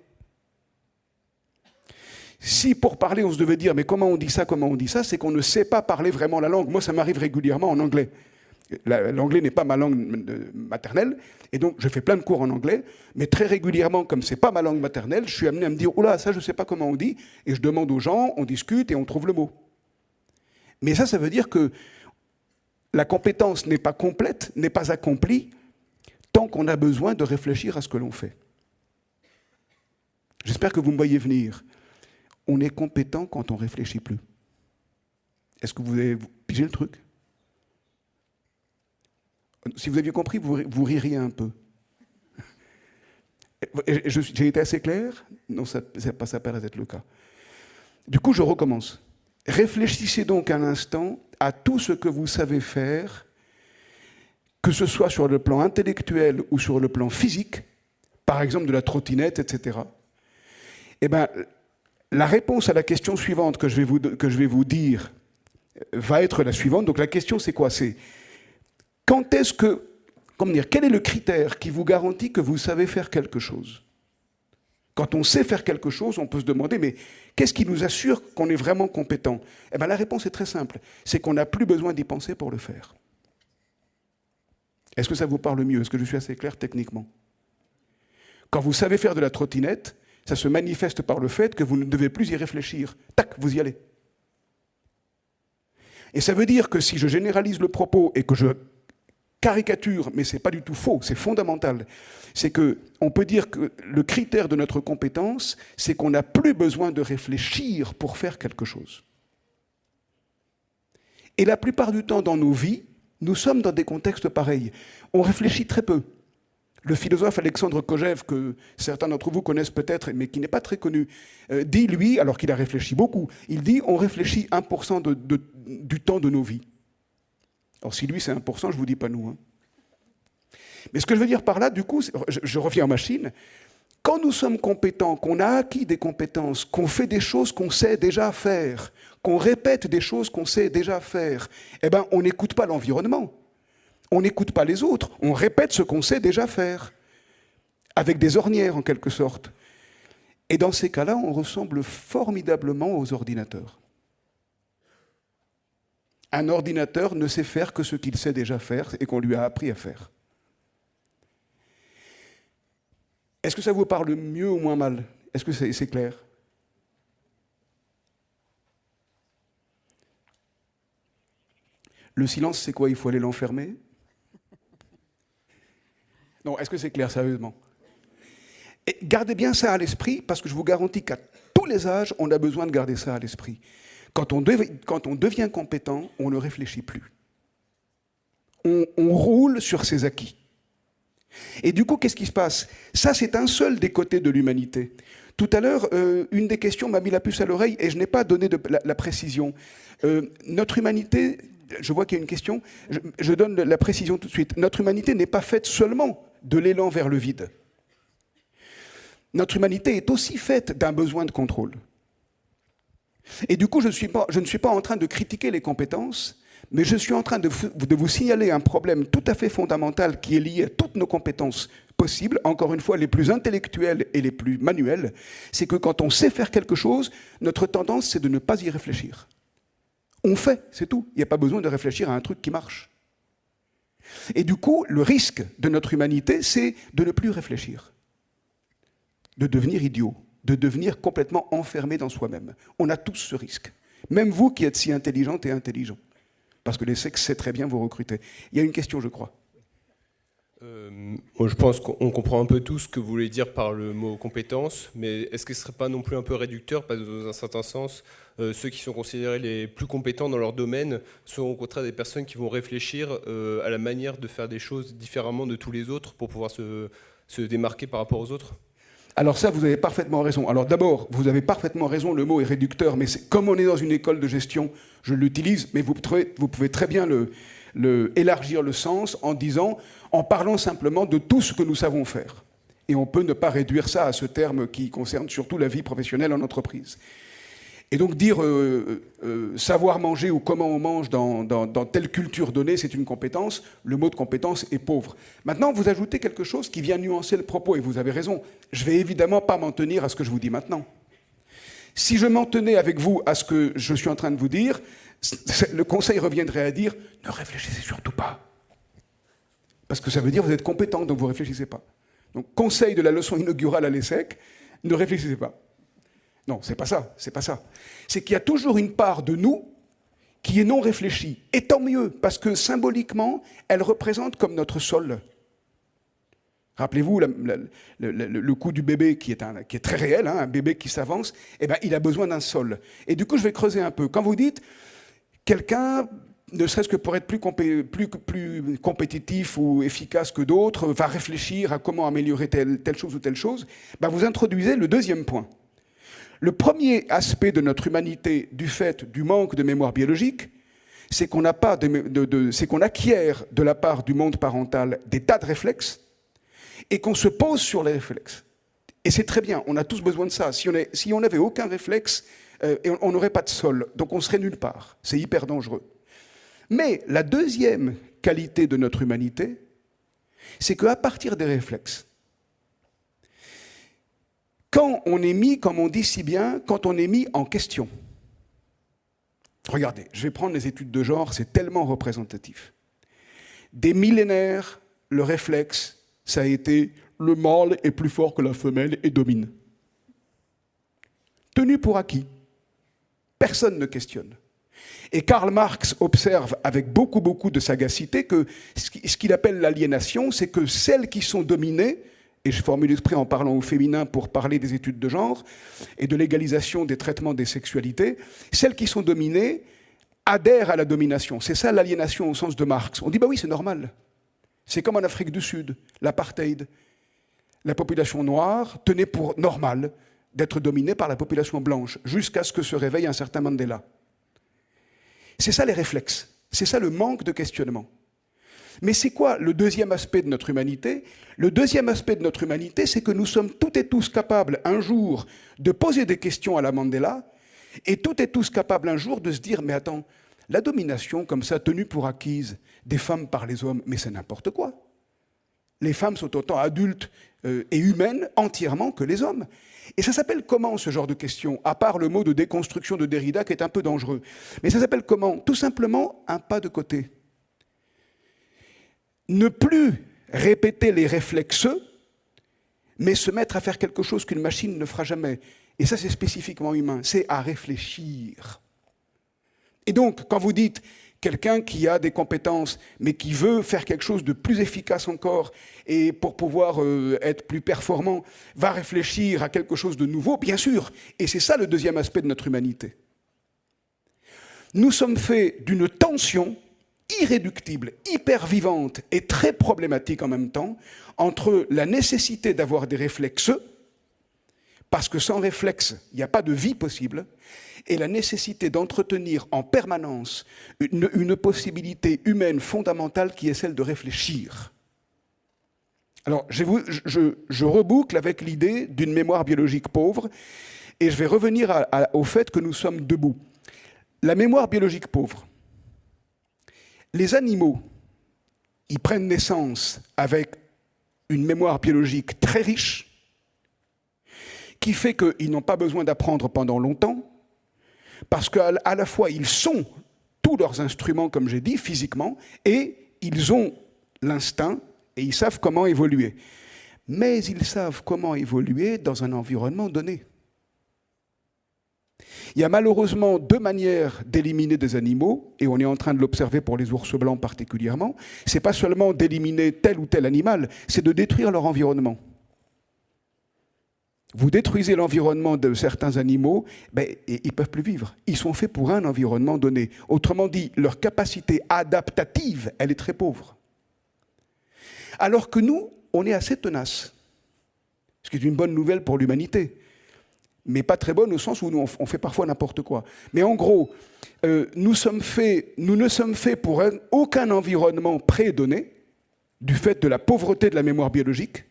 Si pour parler, on se devait dire « mais comment on dit ça, c'est qu'on ne sait pas parler vraiment la langue. Moi, ça m'arrive régulièrement en anglais. L'anglais n'est pas ma langue maternelle, et donc je fais plein de cours en anglais, mais très régulièrement, comme ce n'est pas ma langue maternelle, je suis amené à me dire « oula, ça je ne sais pas comment on dit », et je demande aux gens, on discute et on trouve le mot. Mais ça veut dire que la compétence n'est pas complète, n'est pas accomplie, tant qu'on a besoin de réfléchir à ce que l'on fait. J'espère que vous me voyez venir. On est compétent quand on ne réfléchit plus. Est-ce que vous avez pigé le truc ? Si vous aviez compris, vous ririez un peu. J'ai été assez clair ? Non, ça paraît être le cas. Du coup, je recommence. Réfléchissez donc un instant à tout ce que vous savez faire, que ce soit sur le plan intellectuel ou sur le plan physique, par exemple de la trottinette, etc. Eh bien, la réponse à la question suivante que je vais vous dire va être la suivante. Donc la question, c'est quoi ? C'est quel est le critère qui vous garantit que vous savez faire quelque chose ? Quand on sait faire quelque chose, on peut se demander, mais qu'est-ce qui nous assure qu'on est vraiment compétent ? Eh bien, la réponse est très simple, c'est qu'on n'a plus besoin d'y penser pour le faire. Est-ce que ça vous parle mieux ? Est-ce que je suis assez clair techniquement ? Quand vous savez faire de la trottinette, ça se manifeste par le fait que vous ne devez plus y réfléchir. Tac, vous y allez. Et ça veut dire que si je généralise le propos et que je caricature, mais ce n'est pas du tout faux, c'est fondamental, c'est qu'on peut dire que le critère de notre compétence, c'est qu'on n'a plus besoin de réfléchir pour faire quelque chose. Et la plupart du temps dans nos vies, nous sommes dans des contextes pareils. On réfléchit très peu. Le philosophe Alexandre Kojève, que certains d'entre vous connaissent peut-être, mais qui n'est pas très connu, dit, lui, alors qu'il a réfléchi beaucoup, il dit on réfléchit 1% du temps de nos vies. Alors si lui c'est 1%, je ne vous dis pas nous. Hein. Mais ce que je veux dire par là, du coup, je reviens en machine, quand nous sommes compétents, qu'on a acquis des compétences, qu'on fait des choses qu'on sait déjà faire, qu'on répète des choses qu'on sait déjà faire, eh bien on n'écoute pas l'environnement. On n'écoute pas les autres, on répète ce qu'on sait déjà faire, avec des ornières en quelque sorte. Et dans ces cas-là, on ressemble formidablement aux ordinateurs. Un ordinateur ne sait faire que ce qu'il sait déjà faire et qu'on lui a appris à faire. Est-ce que ça vous parle mieux ou moins mal ? Est-ce que c'est clair ? Le silence, c'est quoi ? Il faut aller l'enfermer ? Non, est-ce que c'est clair, sérieusement ? Et gardez bien ça à l'esprit, parce que je vous garantis qu'à tous les âges, on a besoin de garder ça à l'esprit. Quand on devient compétent, on ne réfléchit plus. On roule sur ses acquis. Et du coup, qu'est-ce qui se passe ? Ça, c'est un seul des côtés de l'humanité. Tout à l'heure, une des questions m'a mis la puce à l'oreille et je n'ai pas donné la précision. Notre humanité, je vois qu'il y a une question, je donne la précision tout de suite. Notre humanité n'est pas faite seulement de l'élan vers le vide. Notre humanité est aussi faite d'un besoin de contrôle. Et du coup, je ne suis pas en train de critiquer les compétences, mais je suis en train de vous signaler un problème tout à fait fondamental qui est lié à toutes nos compétences possibles, encore une fois les plus intellectuelles et les plus manuelles, c'est que quand on sait faire quelque chose, notre tendance c'est de ne pas y réfléchir. On fait, c'est tout. Il n'y a pas besoin de réfléchir à un truc qui marche. Et du coup, le risque de notre humanité, c'est de ne plus réfléchir, de devenir idiot, de devenir complètement enfermé dans soi-même. On a tous ce risque. Même vous qui êtes si intelligente et intelligent. Parce que l'ESSEC sait très bien vous recruter. Il y a une question, je crois. Je pense qu'on comprend un peu tout ce que vous voulez dire par le mot compétence, mais est-ce que ce ne serait pas non plus un peu réducteur, parce que dans un certain sens, ceux qui sont considérés les plus compétents dans leur domaine seront au contraire des personnes qui vont réfléchir à la manière de faire des choses différemment de tous les autres pour pouvoir se démarquer par rapport aux autres ? Alors ça, vous avez parfaitement raison. Alors d'abord, vous avez parfaitement raison, le mot est réducteur, mais comme on est dans une école de gestion, je l'utilise, mais vous pouvez très bien élargir le sens en parlant simplement de tout ce que nous savons faire. Et on peut ne pas réduire ça à ce terme qui concerne surtout la vie professionnelle en entreprise. Et donc dire savoir manger ou comment on mange dans telle culture donnée, c'est une compétence. Le mot de compétence est pauvre. Maintenant, vous ajoutez quelque chose qui vient nuancer le propos, et vous avez raison. Je ne vais évidemment pas m'en tenir à ce que je vous dis maintenant. Si je m'en tenais avec vous à ce que je suis en train de vous dire, le conseil reviendrait à dire « ne réfléchissez surtout pas ». Parce que ça veut dire que vous êtes compétent, donc vous ne réfléchissez pas. Donc, conseil de la leçon inaugurale à l'ESSEC, ne réfléchissez pas. Non, c'est pas ça, c'est pas ça. C'est qu'il y a toujours une part de nous qui est non réfléchie. Et tant mieux, parce que symboliquement, elle représente comme notre sol. Rappelez-vous le coup du bébé qui est très réel, hein, un bébé qui s'avance, eh ben, il a besoin d'un sol. Et du coup, je vais creuser un peu. Quand vous dites quelqu'un, ne serait-ce que pour être plus compétitif ou efficace que d'autres, va réfléchir à comment améliorer telle chose ou telle chose, ben, vous introduisez le deuxième point. Le premier aspect de notre humanité, du fait du manque de mémoire biologique, c'est qu'on acquiert de la part du monde parental des tas de réflexes et qu'on se pose sur les réflexes. Et c'est très bien, on a tous besoin de ça. Si on n'avait aucun réflexe, on n'aurait pas de sol, donc on serait nulle part. C'est hyper dangereux. Mais la deuxième qualité de notre humanité, c'est qu'à partir des réflexes, quand on est mis, comme on dit si bien, quand on est mis en question. Regardez, je vais prendre les études de genre, c'est tellement représentatif. Des millénaires, le réflexe, ça a été le mâle est plus fort que la femelle et domine. Tenu pour acquis. Personne ne questionne. Et Karl Marx observe avec beaucoup de sagacité que ce qu'il appelle l'aliénation, c'est que celles qui sont dominées, et je formule l'exprès en parlant au féminin pour parler des études de genre et de l'égalisation des traitements des sexualités, celles qui sont dominées adhèrent à la domination. C'est ça l'aliénation au sens de Marx. On dit, bah oui, c'est normal. C'est comme en Afrique du Sud, l'apartheid. La population noire tenait pour normal d'être dominée par la population blanche, jusqu'à ce que se réveille un certain Mandela. C'est ça les réflexes, c'est ça le manque de questionnement. Mais c'est quoi le deuxième aspect de notre humanité ? Le deuxième aspect de notre humanité, c'est que nous sommes toutes et tous capables un jour de poser des questions à la Mandela, et toutes et tous capables un jour de se dire « mais attends, la domination comme ça, tenue pour acquise des femmes par les hommes, mais c'est n'importe quoi. Les femmes sont autant adultes et humaines entièrement que les hommes. » Et ça s'appelle comment, ce genre de question, à part le mot de déconstruction de Derrida qui est un peu dangereux. Mais ça s'appelle comment ? Tout simplement un pas de côté. Ne plus répéter les réflexes, mais se mettre à faire quelque chose qu'une machine ne fera jamais. Et ça, c'est spécifiquement humain, c'est à réfléchir. Et donc, quand vous dites quelqu'un qui a des compétences, mais qui veut faire quelque chose de plus efficace encore, et pour pouvoir être plus performant, va réfléchir à quelque chose de nouveau, bien sûr. Et c'est ça le deuxième aspect de notre humanité. Nous sommes faits d'une tension irréductible, hyper vivante et très problématique en même temps, entre la nécessité d'avoir des réflexes, parce que sans réflexe, il n'y a pas de vie possible, et la nécessité d'entretenir en permanence une possibilité humaine fondamentale qui est celle de réfléchir. Alors, je reboucle avec l'idée d'une mémoire biologique pauvre, et je vais revenir au fait que nous sommes debout. La mémoire biologique pauvre. Les animaux, ils prennent naissance avec une mémoire biologique très riche, qui fait qu'ils n'ont pas besoin d'apprendre pendant longtemps, parce qu'à la fois, ils sont tous leurs instruments, comme j'ai dit, physiquement, et ils ont l'instinct, et ils savent comment évoluer. Mais ils savent comment évoluer dans un environnement donné. Il y a malheureusement deux manières d'éliminer des animaux, et on est en train de l'observer pour les ours blancs particulièrement. Ce n'est pas seulement d'éliminer tel ou tel animal, c'est de détruire leur environnement. Vous détruisez l'environnement de certains animaux, ils ne peuvent plus vivre. Ils sont faits pour un environnement donné. Autrement dit, leur capacité adaptative, elle est très pauvre. Alors que nous, on est assez tenaces. Ce qui est une bonne nouvelle pour l'humanité. Mais pas très bonne au sens où nous, on fait parfois n'importe quoi. Mais en gros, nous ne sommes faits pour aucun environnement prédonné, du fait de la pauvreté de la mémoire biologique.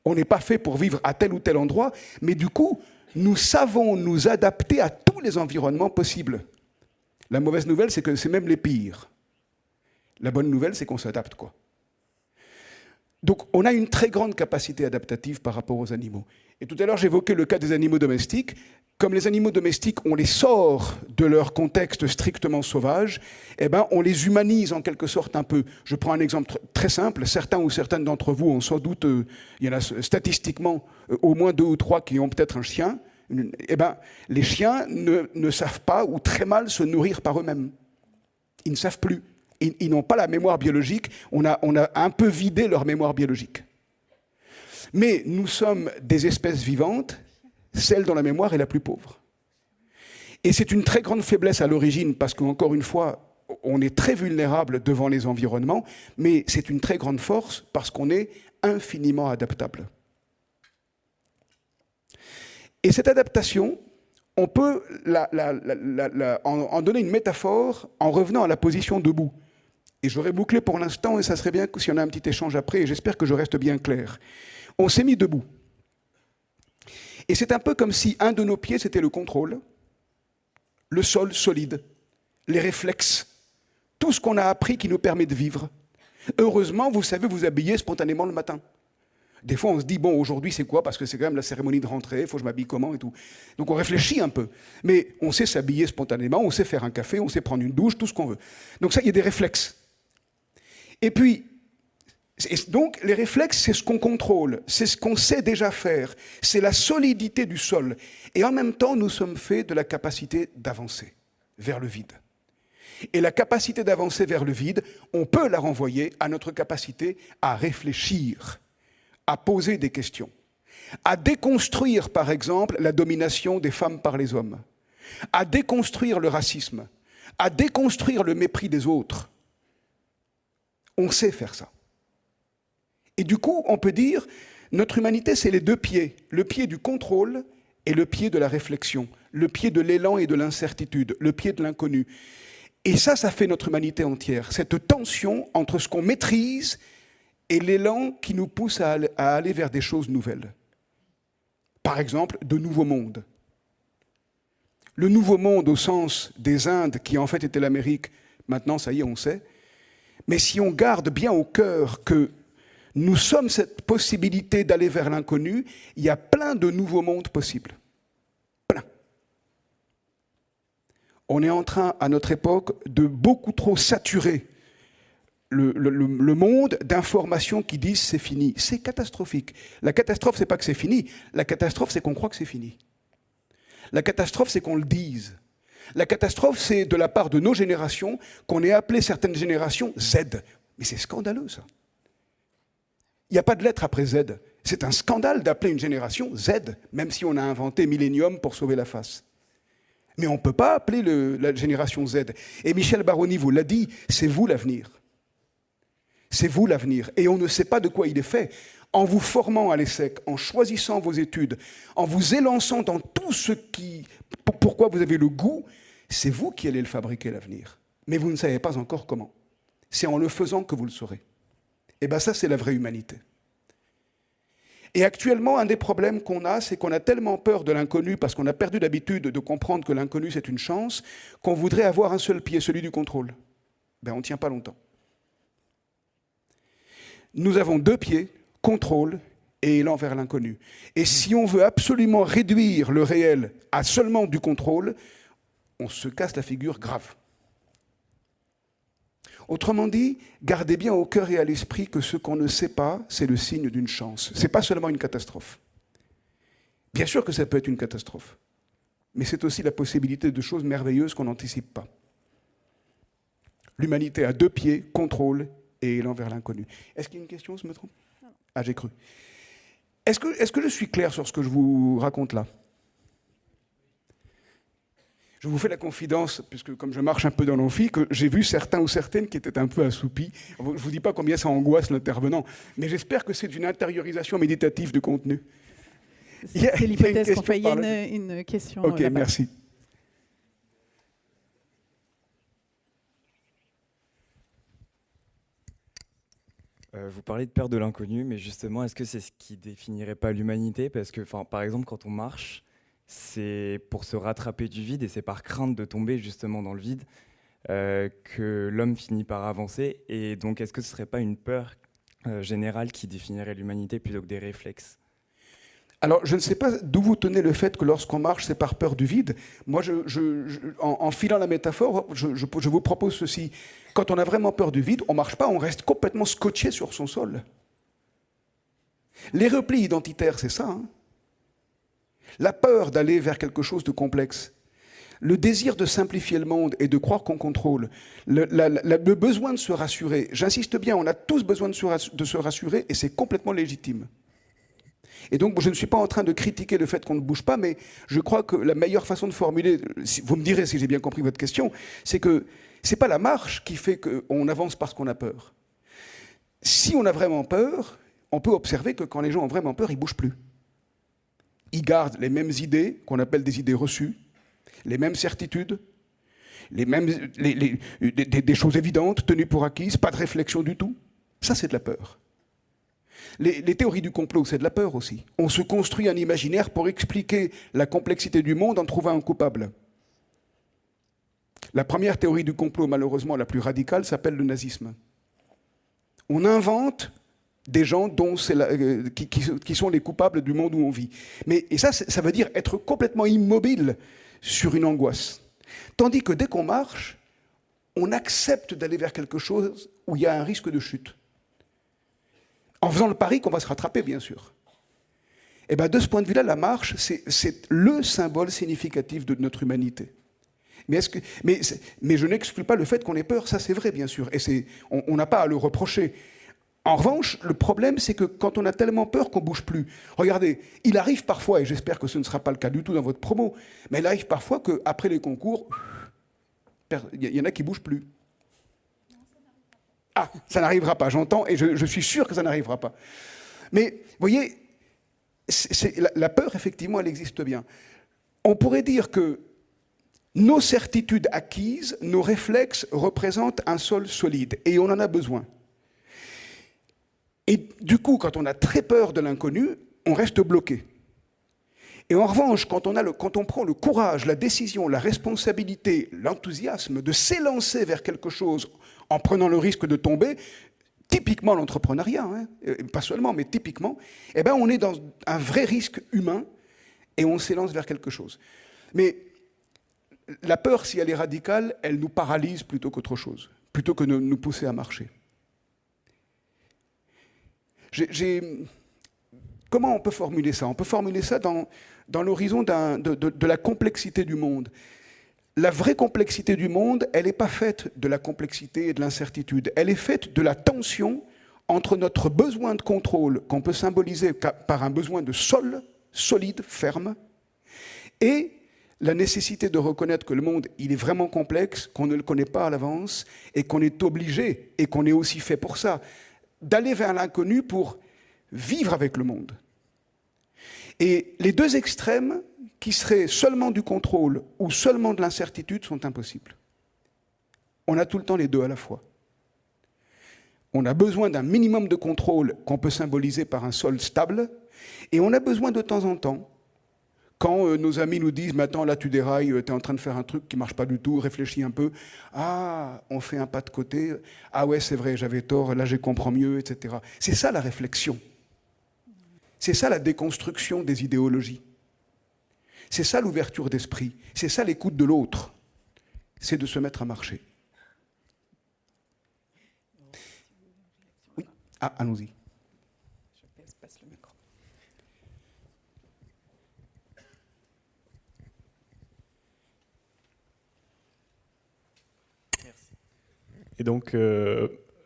On n'est pas fait pour vivre à tel ou tel endroit, mais du coup, nous savons nous adapter à tous les environnements possibles. La mauvaise nouvelle, c'est que c'est même les pires. La bonne nouvelle, c'est qu'on s'adapte, quoi. Donc, on a une très grande capacité adaptative par rapport aux animaux. Et tout à l'heure, j'évoquais le cas des animaux domestiques. Comme les animaux domestiques, on les sort de leur contexte strictement sauvage, eh ben, on les humanise en quelque sorte un peu. Je prends un exemple très simple. Certains ou certaines d'entre vous ont sans doute, il y en a statistiquement au moins 2 ou 3 qui ont peut-être un chien. Eh ben, les chiens ne savent pas ou très mal se nourrir par eux-mêmes. Ils ne savent plus. Ils n'ont pas la mémoire biologique. On a un peu vidé leur mémoire biologique. Mais nous sommes des espèces vivantes, celle dont la mémoire est la plus pauvre. Et c'est une très grande faiblesse à l'origine, parce qu'encore une fois, on est très vulnérable devant les environnements, mais c'est une très grande force parce qu'on est infiniment adaptable. Et cette adaptation, on peut en donner une métaphore en revenant à la position debout. Et j'aurais bouclé pour l'instant, et ça serait bien si on a un petit échange après, et j'espère que je reste bien clair. On s'est mis debout. Et c'est un peu comme si un de nos pieds, c'était le contrôle, le sol solide, les réflexes, tout ce qu'on a appris qui nous permet de vivre. Heureusement, vous savez vous habiller spontanément le matin. Des fois, on se dit, bon, aujourd'hui, c'est quoi? Parce que c'est quand même la cérémonie de rentrée, il faut que je m'habille comment et tout. Donc on réfléchit un peu. Mais on sait s'habiller spontanément, on sait faire un café, on sait prendre une douche, tout ce qu'on veut. Donc ça, il y a des réflexes. Et puis, donc les réflexes, c'est ce qu'on contrôle, c'est ce qu'on sait déjà faire, c'est la solidité du sol. Et en même temps, nous sommes faits de la capacité d'avancer vers le vide. Et la capacité d'avancer vers le vide, on peut la renvoyer à notre capacité à réfléchir, à poser des questions, à déconstruire, par exemple, la domination des femmes par les hommes, à déconstruire le racisme, à déconstruire le mépris des autres. On sait faire ça. Et du coup, on peut dire, notre humanité, c'est les deux pieds, le pied du contrôle et le pied de la réflexion, le pied de l'élan et de l'incertitude, le pied de l'inconnu. Et ça fait notre humanité entière, cette tension entre ce qu'on maîtrise et l'élan qui nous pousse à aller vers des choses nouvelles. Par exemple, de nouveaux mondes. Le nouveau monde au sens des Indes, qui en fait était l'Amérique, maintenant, ça y est, on sait. Mais si on garde bien au cœur que nous sommes cette possibilité d'aller vers l'inconnu, il y a plein de nouveaux mondes possibles. Plein. On est en train, à notre époque, de beaucoup trop saturer le monde d'informations qui disent c'est fini. C'est catastrophique. La catastrophe, c'est pas que c'est fini. La catastrophe, c'est qu'on croit que c'est fini. La catastrophe, c'est qu'on le dise. La catastrophe, c'est de la part de nos générations qu'on ait appelé certaines générations Z. Mais c'est scandaleux, ça. Il n'y a pas de lettre après Z. C'est un scandale d'appeler une génération Z, même si on a inventé Millennium pour sauver la face. Mais on ne peut pas appeler la génération Z. Et Michel Baroni vous l'a dit, c'est vous l'avenir. C'est vous l'avenir. Et on ne sait pas de quoi il est fait. En vous formant à l'ESSEC, en choisissant vos études, en vous élançant dans tout ce pourquoi vous avez le goût, c'est vous qui allez le fabriquer, l'avenir. Mais vous ne savez pas encore comment. C'est en le faisant que vous le saurez. Et bien ça, c'est la vraie humanité. Et actuellement, un des problèmes qu'on a, c'est qu'on a tellement peur de l'inconnu, parce qu'on a perdu l'habitude de comprendre que l'inconnu, c'est une chance, qu'on voudrait avoir un seul pied, celui du contrôle. Ben, on ne tient pas longtemps. Nous avons deux pieds, contrôle et élan vers l'inconnu. Et si on veut absolument réduire le réel à seulement du contrôle, on se casse la figure grave. Autrement dit, gardez bien au cœur et à l'esprit que ce qu'on ne sait pas, c'est le signe d'une chance. Ce n'est pas seulement une catastrophe. Bien sûr que ça peut être une catastrophe, mais c'est aussi la possibilité de choses merveilleuses qu'on n'anticipe pas. L'humanité a deux pieds, contrôle et élan vers l'inconnu. Est-ce qu'il y a une question, je me trompe? Ah, j'ai cru. Est-ce que je suis clair sur ce que je vous raconte là? Je vous fais la confidence, puisque comme je marche un peu dans l'amphi, que j'ai vu certains ou certaines qui étaient un peu assoupis. Je ne vous dis pas combien ça angoisse l'intervenant, mais j'espère que c'est une intériorisation méditative du contenu. C'est l'hypothèse qu'on fait. Il y a une question. Ok, là-bas. Merci. Vous parlez de peur de l'inconnu, mais justement, est-ce que c'est ce qui définirait pas l'humanité? Parce que, par exemple, quand on marche, c'est pour se rattraper du vide et c'est par crainte de tomber justement dans le vide que l'homme finit par avancer. Et donc, est-ce que ce ne serait pas une peur générale qui définirait l'humanité plutôt que des réflexes? Alors, je ne sais pas d'où vous tenez le fait que lorsqu'on marche, c'est par peur du vide. Moi, en filant la métaphore, je vous propose ceci. Quand on a vraiment peur du vide, on ne marche pas, on reste complètement scotché sur son sol. Les replis identitaires, c'est ça. Hein. La peur d'aller vers quelque chose de complexe. Le désir de simplifier le monde et de croire qu'on contrôle. Le besoin de se rassurer. J'insiste bien, on a tous besoin de se rassurer et c'est complètement légitime. Et donc, je ne suis pas en train de critiquer le fait qu'on ne bouge pas, mais je crois que la meilleure façon de formuler, vous me direz si j'ai bien compris votre question, c'est que ce n'est pas la marche qui fait qu'on avance parce qu'on a peur. Si on a vraiment peur, on peut observer que quand les gens ont vraiment peur, ils ne bougent plus. Ils gardent les mêmes idées, qu'on appelle des idées reçues, les mêmes certitudes, des choses évidentes, tenues pour acquises, pas de réflexion du tout. Ça, c'est de la peur. Les théories du complot, c'est de la peur aussi. On se construit un imaginaire pour expliquer la complexité du monde en trouvant un coupable. La première théorie du complot, malheureusement la plus radicale, s'appelle le nazisme. On invente des gens qui sont les coupables du monde où on vit. Et ça veut dire être complètement immobile sur une angoisse. Tandis que dès qu'on marche, on accepte d'aller vers quelque chose où il y a un risque de chute. En faisant le pari qu'on va se rattraper, bien sûr. Et bien, de ce point de vue-là, la marche, c'est le symbole significatif de notre humanité. Mais je n'exclus pas le fait qu'on ait peur, ça c'est vrai, bien sûr. Et on n'a pas à le reprocher. En revanche, le problème, c'est que quand on a tellement peur qu'on ne bouge plus. Regardez, il arrive parfois, et j'espère que ce ne sera pas le cas du tout dans votre promo, mais il arrive parfois qu'après les concours, il y en a qui ne bougent plus. Ah, ça n'arrivera pas, j'entends, et je suis sûr que ça n'arrivera pas. Mais, vous voyez, la peur, effectivement, elle existe bien. On pourrait dire que nos certitudes acquises, nos réflexes représentent un sol solide, et on en a besoin. Et du coup, quand on a très peur de l'inconnu, on reste bloqué. Et en revanche, quand on prend le courage, la décision, la responsabilité, l'enthousiasme de s'élancer vers quelque chose en prenant le risque de tomber, typiquement l'entrepreneuriat, hein, pas seulement, mais typiquement, eh ben on est dans un vrai risque humain et on s'élance vers quelque chose. Mais la peur, si elle est radicale, elle nous paralyse plutôt qu'autre chose, plutôt que de nous pousser à marcher. Comment on peut formuler ça? On peut formuler ça dans l'horizon de la complexité du monde. La vraie complexité du monde, elle n'est pas faite de la complexité et de l'incertitude. Elle est faite de la tension entre notre besoin de contrôle, qu'on peut symboliser par un besoin de sol, solide, ferme, et la nécessité de reconnaître que le monde, il est vraiment complexe, qu'on ne le connaît pas à l'avance, et qu'on est obligé, et qu'on est aussi fait pour ça, d'aller vers l'inconnu pour vivre avec le monde. Et les deux extrêmes, qui seraient seulement du contrôle ou seulement de l'incertitude, sont impossibles. On a tout le temps les deux à la fois. On a besoin d'un minimum de contrôle qu'on peut symboliser par un sol stable, et on a besoin de temps en temps, quand nos amis nous disent « Maintenant, là, tu dérailles, tu es en train de faire un truc qui ne marche pas du tout, réfléchis un peu. Ah, on fait un pas de côté. Ah ouais, c'est vrai, j'avais tort, là, je comprends mieux, etc. » C'est ça la réflexion. C'est ça la déconstruction des idéologies. C'est ça l'ouverture d'esprit. C'est ça l'écoute de l'autre. C'est de se mettre à marcher. Oui. Ah, allons-y. Je passe le micro. Et donc,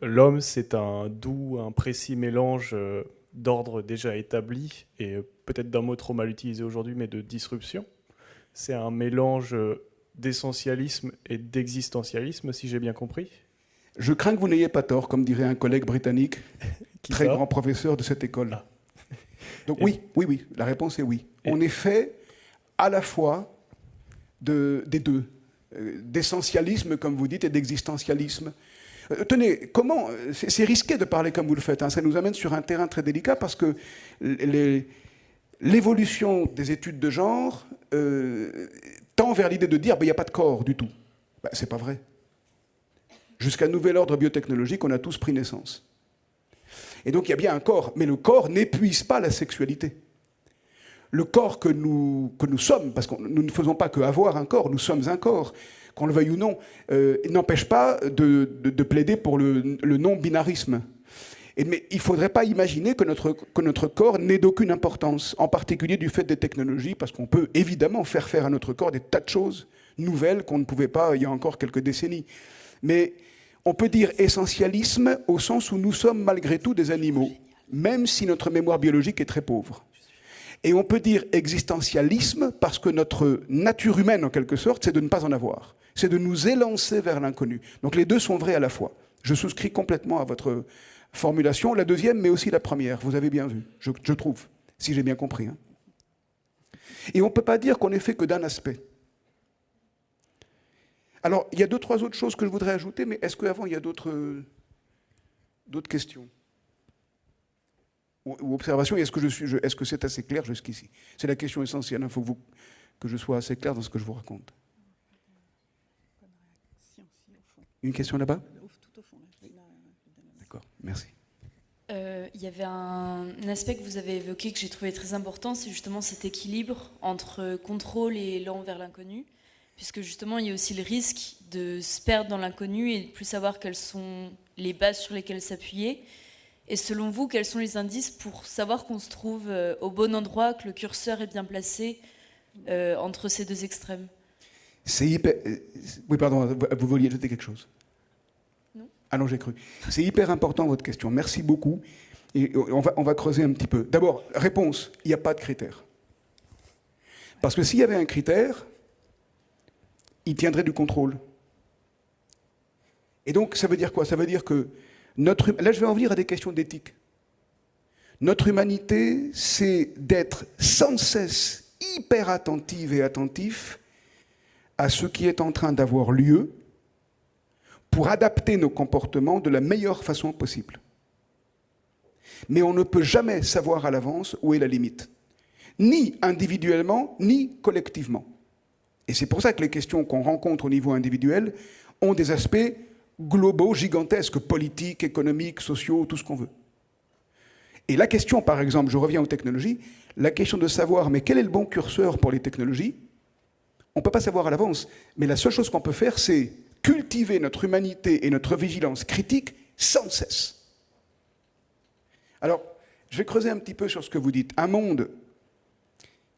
l'homme, c'est un doux, un précis mélange d'ordre déjà établi, et peut-être d'un mot trop mal utilisé aujourd'hui, mais de disruption. C'est un mélange d'essentialisme et d'existentialisme, si j'ai bien compris. Je crains que vous n'ayez pas tort, comme dirait un collègue britannique, très ça grand professeur de cette école. Ah. Donc oui, la réponse est oui. On est fait à la fois des deux, d'essentialisme, comme vous dites, et d'existentialisme. Tenez, comment c'est risqué de parler comme vous le faites, hein, ça nous amène sur un terrain très délicat, parce que l'évolution des études de genre tend vers l'idée de dire il n'y a pas de corps du tout. C'est pas vrai. Jusqu'à nouvel ordre biotechnologique, on a tous pris naissance. Et donc il y a bien un corps, mais le corps n'épuise pas la sexualité. Le corps que nous sommes, parce que nous ne faisons pas qu'avoir un corps, nous sommes un corps, qu'on le veuille ou non, n'empêche pas de plaider pour le non-binarisme. Mais il ne faudrait pas imaginer que notre corps n'ait d'aucune importance, en particulier du fait des technologies, parce qu'on peut évidemment faire à notre corps des tas de choses nouvelles qu'on ne pouvait pas il y a encore quelques décennies. Mais on peut dire essentialisme au sens où nous sommes malgré tout des animaux, même si notre mémoire biologique est très pauvre. Et on peut dire existentialisme parce que notre nature humaine, en quelque sorte, c'est de ne pas en avoir. C'est de nous élancer vers l'inconnu. Donc les deux sont vrais à la fois. Je souscris complètement à votre formulation, la deuxième, mais aussi la première. Vous avez bien vu, je trouve, si j'ai bien compris. Hein. Et on ne peut pas dire qu'on n'est fait que d'un aspect. Alors, il y a 2-3 autres choses que je voudrais ajouter, mais est-ce qu'avant, il y a d'autres questions ou observations? Est-ce que c'est assez clair jusqu'ici? C'est la question essentielle. Il faut que je sois assez clair dans ce que je vous raconte. Une question là-bas? D'accord, merci. Il y avait un aspect que vous avez évoqué que j'ai trouvé très important, c'est justement cet équilibre entre contrôle et élan vers l'inconnu, puisque justement il y a aussi le risque de se perdre dans l'inconnu et de ne plus savoir quelles sont les bases sur lesquelles s'appuyer. Et selon vous, quels sont les indices pour savoir qu'on se trouve au bon endroit, que le curseur est bien placé entre ces deux extrêmes? C'est hyper... Oui, pardon, vous vouliez ajouter quelque chose? Non. Ah non, j'ai cru. C'est hyper important votre question. Merci beaucoup. Et on va creuser un petit peu. D'abord, réponse, il n'y a pas de critère. Parce que s'il y avait un critère, il tiendrait du contrôle. Et donc, ça veut dire quoi? Ça veut dire que là, je vais en venir à des questions d'éthique. Notre humanité, c'est d'être sans cesse hyper attentive et attentif à ce qui est en train d'avoir lieu pour adapter nos comportements de la meilleure façon possible. Mais on ne peut jamais savoir à l'avance où est la limite, ni individuellement, ni collectivement. Et c'est pour ça que les questions qu'on rencontre au niveau individuel ont des aspects globaux, gigantesques, politiques, économiques, sociaux, tout ce qu'on veut. Et la question, par exemple, je reviens aux technologies, la question de savoir, mais quel est le bon curseur pour les technologies? On ne peut pas savoir à l'avance, mais la seule chose qu'on peut faire, c'est cultiver notre humanité et notre vigilance critique sans cesse. Alors, je vais creuser un petit peu sur ce que vous dites. Un monde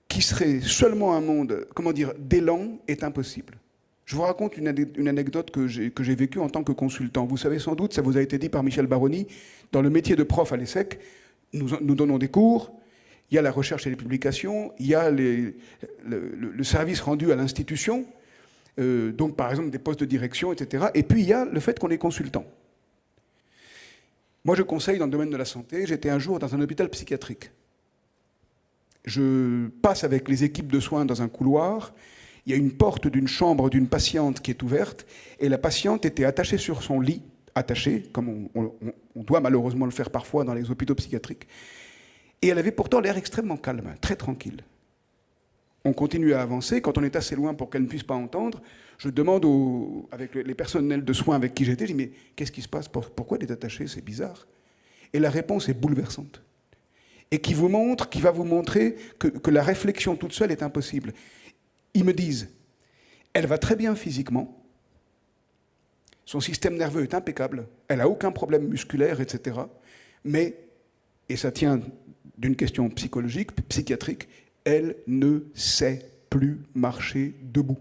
qui serait seulement un monde, comment dire, d'élan est impossible. Je vous raconte une anecdote que j'ai vécue en tant que consultant. Vous savez sans doute, ça vous a été dit par Michel Baroni, dans le métier de prof à l'ESSEC, nous donnons des cours, il y a la recherche et les publications, il y a le service rendu à l'institution, donc par exemple des postes de direction, etc. Et puis il y a le fait qu'on est consultant. Moi je conseille dans le domaine de la santé, j'étais un jour dans un hôpital psychiatrique. Je passe avec les équipes de soins dans un couloir, il y a une porte d'une chambre d'une patiente qui est ouverte, et la patiente était attachée sur son lit, attachée, comme on doit malheureusement le faire parfois dans les hôpitaux psychiatriques, et elle avait pourtant l'air extrêmement calme, très tranquille. On continue à avancer, quand on est assez loin pour qu'elle ne puisse pas entendre, je demande avec les personnels de soins avec qui j'étais, je dis « mais qu'est-ce qui se passe? Pourquoi elle est attachée? C'est bizarre. » Et la réponse est bouleversante. Et qui va vous montrer que la réflexion toute seule est impossible. Ils me disent, elle va très bien physiquement, son système nerveux est impeccable, elle n'a aucun problème musculaire, etc. Mais, et ça tient d'une question psychologique, psychiatrique, elle ne sait plus marcher debout.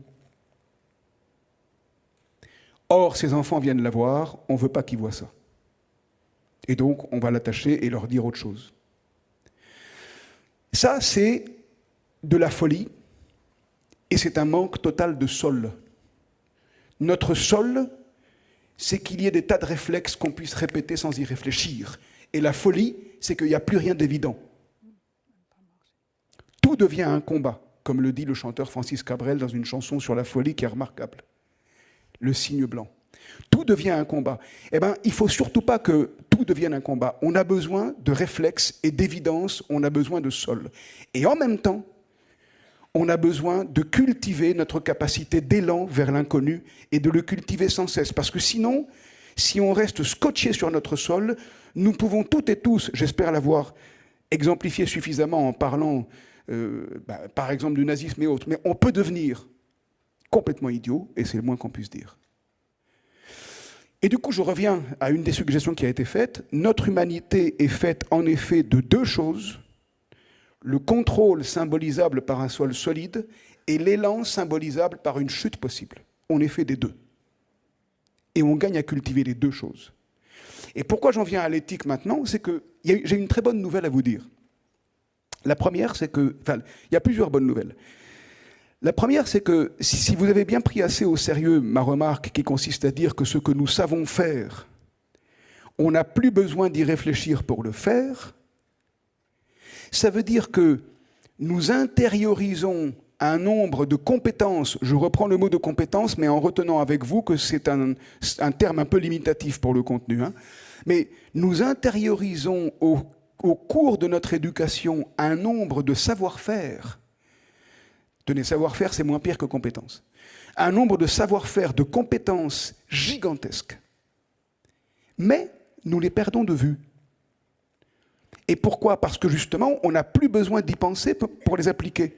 Or, ses enfants viennent la voir, on ne veut pas qu'ils voient ça. Et donc, on va l'attacher et leur dire autre chose. Ça, c'est de la folie, et c'est un manque total de sol. Notre sol, c'est qu'il y ait des tas de réflexes qu'on puisse répéter sans y réfléchir. Et la folie, c'est qu'il n'y a plus rien d'évident. Tout devient un combat, comme le dit le chanteur Francis Cabrel dans une chanson sur la folie qui est remarquable. Le cygne blanc. Tout devient un combat. Eh bien, il ne faut surtout pas que tout devienne un combat. On a besoin de réflexes et d'évidence, on a besoin de sol. Et en même temps, on a besoin de cultiver notre capacité d'élan vers l'inconnu et de le cultiver sans cesse. Parce que sinon, si on reste scotché sur notre sol, nous pouvons toutes et tous, j'espère l'avoir exemplifié suffisamment en parlant, par exemple, du nazisme et autres, mais on peut devenir complètement idiot, et c'est le moins qu'on puisse dire. Et du coup, je reviens à une des suggestions qui a été faite. Notre humanité est faite en effet de deux choses. Le contrôle symbolisable par un sol solide et l'élan symbolisable par une chute possible. On est fait des deux. Et on gagne à cultiver les deux choses. Et pourquoi j'en viens à l'éthique maintenant, c'est que j'ai une très bonne nouvelle à vous dire. La première, c'est que... Enfin, il y a plusieurs bonnes nouvelles. La première, c'est que si vous avez bien pris assez au sérieux ma remarque qui consiste à dire que ce que nous savons faire, on n'a plus besoin d'y réfléchir pour le faire, ça veut dire que nous intériorisons un nombre de compétences, je reprends le mot de compétences, mais en retenant avec vous que c'est un terme un peu limitatif pour le contenu, hein. Mais nous intériorisons au cours de notre éducation un nombre de savoir-faire. Tenez, savoir-faire, c'est moins pire que compétences. Un nombre de savoir-faire, de compétences gigantesques. Mais nous les perdons de vue. Et pourquoi ? Parce que justement, on n'a plus besoin d'y penser pour les appliquer.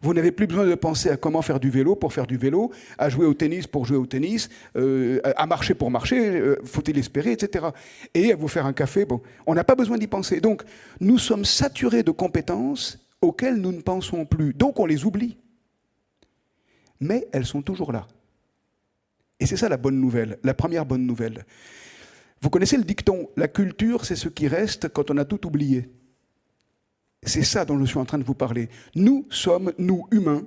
Vous n'avez plus besoin de penser à comment faire du vélo pour faire du vélo, à jouer au tennis pour jouer au tennis, à marcher pour marcher, faut-il espérer, etc. Et à vous faire un café, bon, on n'a pas besoin d'y penser. Donc, nous sommes saturés de compétences auxquelles nous ne pensons plus. Donc, on les oublie. Mais elles sont toujours là. Et c'est ça la bonne nouvelle, la première bonne nouvelle. Vous connaissez le dicton « La culture, c'est ce qui reste quand on a tout oublié ». C'est ça dont je suis en train de vous parler. Nous sommes, nous humains,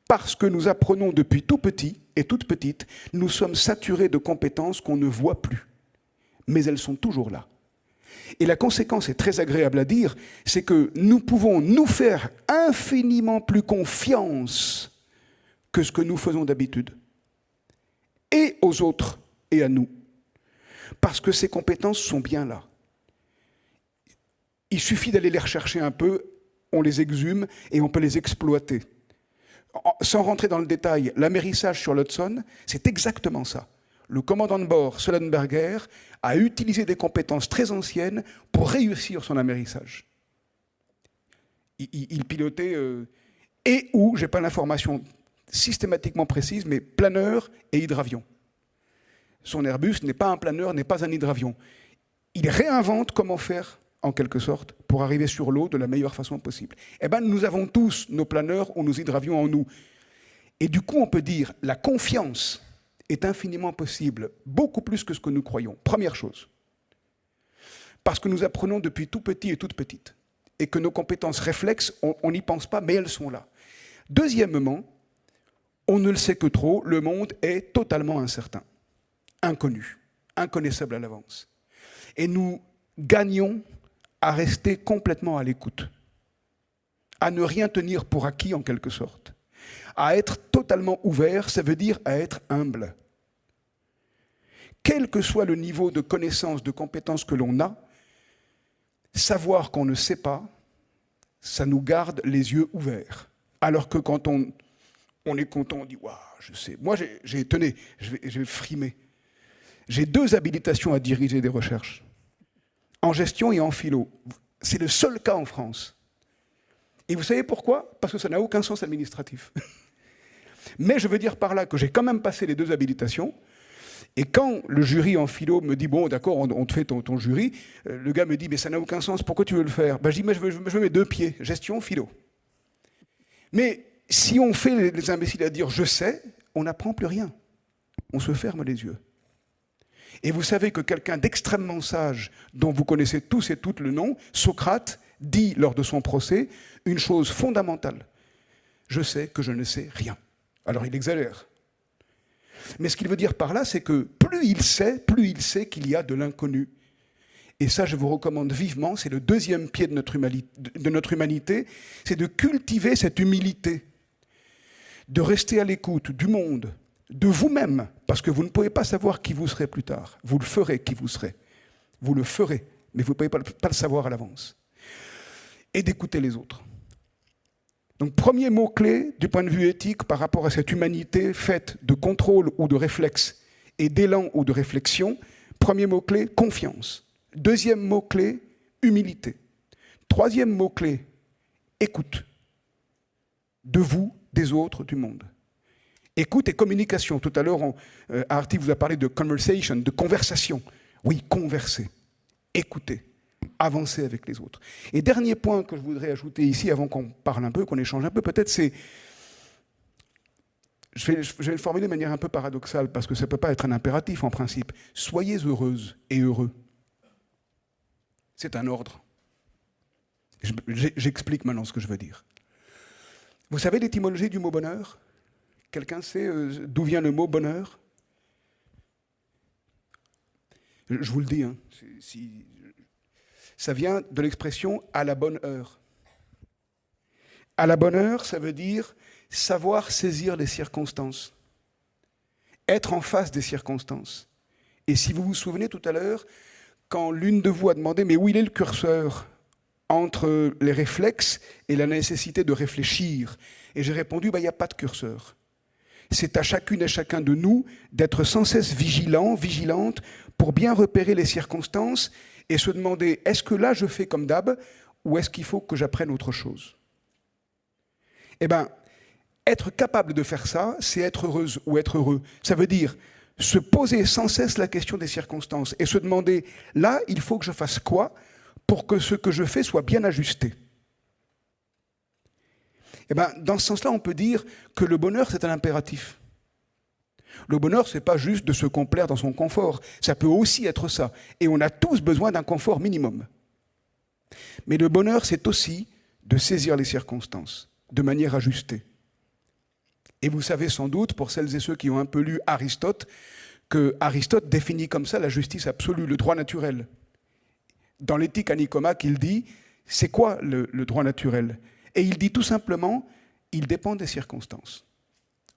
parce que nous apprenons depuis tout petit et toute petite, nous sommes saturés de compétences qu'on ne voit plus. Mais elles sont toujours là. Et la conséquence est très agréable à dire, c'est que nous pouvons nous faire infiniment plus confiance que ce que nous faisons d'habitude. Et aux autres et à nous. Parce que ces compétences sont bien là. Il suffit d'aller les rechercher un peu, on les exhume et on peut les exploiter. Sans rentrer dans le détail, l'amérissage sur l'Hudson, c'est exactement ça. Le commandant de bord, Sullenberger, a utilisé des compétences très anciennes pour réussir son amérissage. Il pilotait, et où, je n'ai pas l'information systématiquement précise, mais planeur et hydravion. Son Airbus n'est pas un planeur, n'est pas un hydravion. Il réinvente comment faire, en quelque sorte, pour arriver sur l'eau de la meilleure façon possible. Eh bien, nous avons tous nos planeurs ou nos hydravions en nous. Et du coup, on peut dire, la confiance est infiniment possible, beaucoup plus que ce que nous croyons. Première chose. Parce que nous apprenons depuis tout petit et toute petite. Et que nos compétences réflexes, on n'y pense pas, mais elles sont là. Deuxièmement, on ne le sait que trop, le monde est totalement incertain, inconnu, inconnaissable à l'avance. Et nous gagnons à rester complètement à l'écoute, à ne rien tenir pour acquis en quelque sorte. À être totalement ouvert, ça veut dire à être humble. Quel que soit le niveau de connaissance, de compétence que l'on a, savoir qu'on ne sait pas, ça nous garde les yeux ouverts. Alors que quand on est content, on dit « Waouh, je sais ». Moi, tenez, je vais frimer. J'ai 2 habilitations à diriger des recherches. En gestion et en philo. C'est le seul cas en France. Et vous savez pourquoi ? Parce que ça n'a aucun sens administratif. Mais je veux dire par là que j'ai quand même passé les 2 habilitations. Et quand le jury en philo me dit « Bon, d'accord, on te fait ton jury », le gars me dit « Mais ça n'a aucun sens, pourquoi tu veux le faire ?» Je dis « Mais je veux mes 2 pieds, gestion, philo. » Mais si on fait les imbéciles à dire « Je sais », on n'apprend plus rien. On se ferme les yeux. Et vous savez que quelqu'un d'extrêmement sage, dont vous connaissez tous et toutes le nom, Socrate, dit lors de son procès une chose fondamentale. Je sais que je ne sais rien. Alors il exagère. Mais ce qu'il veut dire par là, c'est que plus il sait qu'il y a de l'inconnu. Et ça, je vous recommande vivement, c'est le deuxième pied de notre humanité, c'est de cultiver cette humilité, de rester à l'écoute du monde, de vous-même, parce que vous ne pouvez pas savoir qui vous serez plus tard. Vous le ferez qui vous serez. Vous le ferez, mais vous ne pouvez pas le savoir à l'avance. Et d'écouter les autres. Donc, premier mot-clé du point de vue éthique par rapport à cette humanité faite de contrôle ou de réflexe et d'élan ou de réflexion, premier mot-clé, confiance. Deuxième mot-clé, humilité. Troisième mot-clé, écoute. De vous, des autres, du monde. Écoute et communication. Tout à l'heure, Arti vous a parlé de conversation, de conversation. Oui, converser, écouter, avancer avec les autres. Et dernier point que je voudrais ajouter ici, avant qu'on parle un peu, qu'on échange un peu, peut-être, c'est... Je vais le formuler de manière un peu paradoxale, parce que ça ne peut pas être un impératif en principe. Soyez heureuses et heureux. C'est un ordre. J'explique maintenant ce que je veux dire. Vous savez l'étymologie du mot bonheur ? Quelqu'un sait d'où vient le mot bonheur ? Je vous le dis, hein, ça vient de l'expression « à la bonne heure ». À la bonne heure, ça veut dire savoir saisir les circonstances, être en face des circonstances. Et si vous vous souvenez tout à l'heure, quand l'une de vous a demandé « mais où il est le curseur ?» entre les réflexes et la nécessité de réfléchir. Et j'ai répondu, il n'y a pas de curseur. C'est à chacune et chacun de nous d'être sans cesse vigilant, vigilante, pour bien repérer les circonstances et se demander, est-ce que là je fais comme d'hab, ou est-ce qu'il faut que j'apprenne autre chose ? Eh bien, être capable de faire ça, c'est être heureuse ou être heureux. Ça veut dire se poser sans cesse la question des circonstances et se demander, là, il faut que je fasse quoi pour que ce que je fais soit bien ajusté. Eh bien, dans ce sens-là, on peut dire que le bonheur, c'est un impératif. Le bonheur, ce n'est pas juste de se complaire dans son confort. Ça peut aussi être ça. Et on a tous besoin d'un confort minimum. Mais le bonheur, c'est aussi de saisir les circonstances de manière ajustée. Et vous savez sans doute, pour celles et ceux qui ont un peu lu Aristote, que Aristote définit comme ça la justice absolue, le droit naturel. Dans l'éthique à Nicomaque, il dit, c'est quoi le droit naturel ? Et il dit tout simplement, il dépend des circonstances.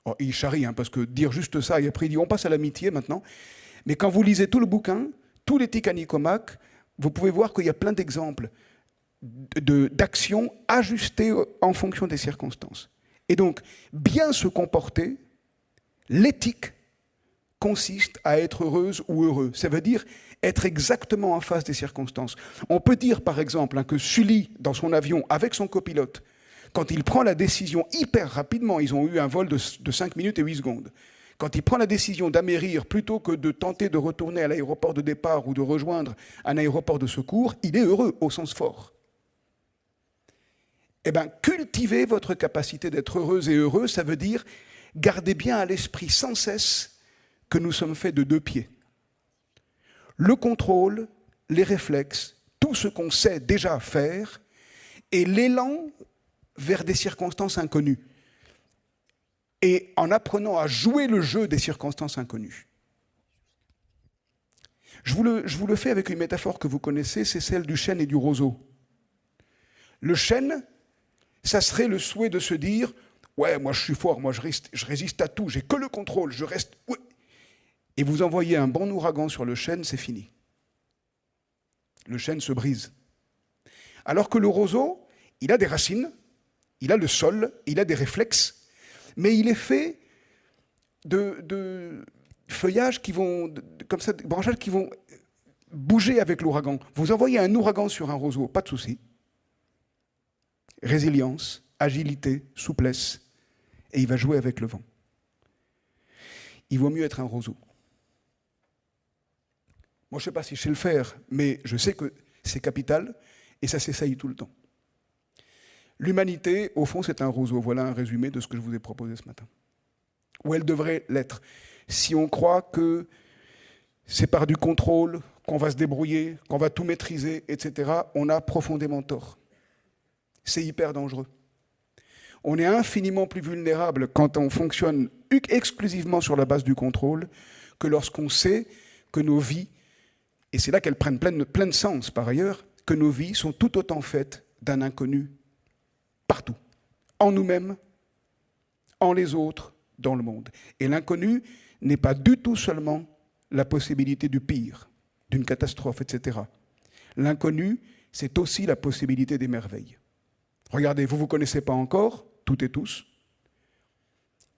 Oh, il charrie, hein, parce que dire juste ça, et après il dit, on passe à l'amitié maintenant. Mais quand vous lisez tout le bouquin, tout l'éthique à Nicomaque, vous pouvez voir qu'il y a plein d'exemples d'actions ajustées en fonction des circonstances. Et donc, bien se comporter, l'éthique consiste à être heureuse ou heureux. Ça veut dire être exactement en face des circonstances. On peut dire, par exemple, que Sully, dans son avion, avec son copilote, quand il prend la décision hyper rapidement, ils ont eu un vol de 5 minutes et 8 secondes, quand il prend la décision d'amérir plutôt que de tenter de retourner à l'aéroport de départ ou de rejoindre un aéroport de secours, il est heureux au sens fort. Eh bien, cultivez votre capacité d'être heureuse et heureux, ça veut dire gardez bien à l'esprit sans cesse que nous sommes faits de 2 pieds. Le contrôle, les réflexes, tout ce qu'on sait déjà faire, et l'élan vers des circonstances inconnues. Et en apprenant à jouer le jeu des circonstances inconnues. Je vous le fais avec une métaphore que vous connaissez, c'est celle du chêne et du roseau. Le chêne, ça serait le souhait de se dire « Ouais, moi je suis fort, moi je résiste à tout, j'ai que le contrôle, je reste... Ouais. » Et vous envoyez un bon ouragan sur le chêne, c'est fini. Le chêne se brise. Alors que le roseau, il a des racines, il a le sol, il a des réflexes, mais il est fait de feuillages qui vont, comme ça, de branchages qui vont bouger avec l'ouragan. Vous envoyez un ouragan sur un roseau, pas de souci. Résilience, agilité, souplesse, et il va jouer avec le vent. Il vaut mieux être un roseau. Moi, je ne sais pas si je sais le faire, mais je sais que c'est capital, et ça s'essaye tout le temps. L'humanité, au fond, c'est un roseau. Voilà un résumé de ce que je vous ai proposé ce matin. Ou elle devrait l'être. Si on croit que c'est par du contrôle qu'on va se débrouiller, qu'on va tout maîtriser, etc., on a profondément tort. C'est hyper dangereux. On est infiniment plus vulnérable quand on fonctionne exclusivement sur la base du contrôle que lorsqu'on sait que nos vies, et c'est là qu'elles prennent plein de sens par ailleurs, que nos vies sont tout autant faites d'un inconnu partout, en nous-mêmes, en les autres, dans le monde. Et l'inconnu n'est pas du tout seulement la possibilité du pire, d'une catastrophe, etc. L'inconnu, c'est aussi la possibilité des merveilles. Regardez, vous ne vous connaissez pas encore, toutes et tous.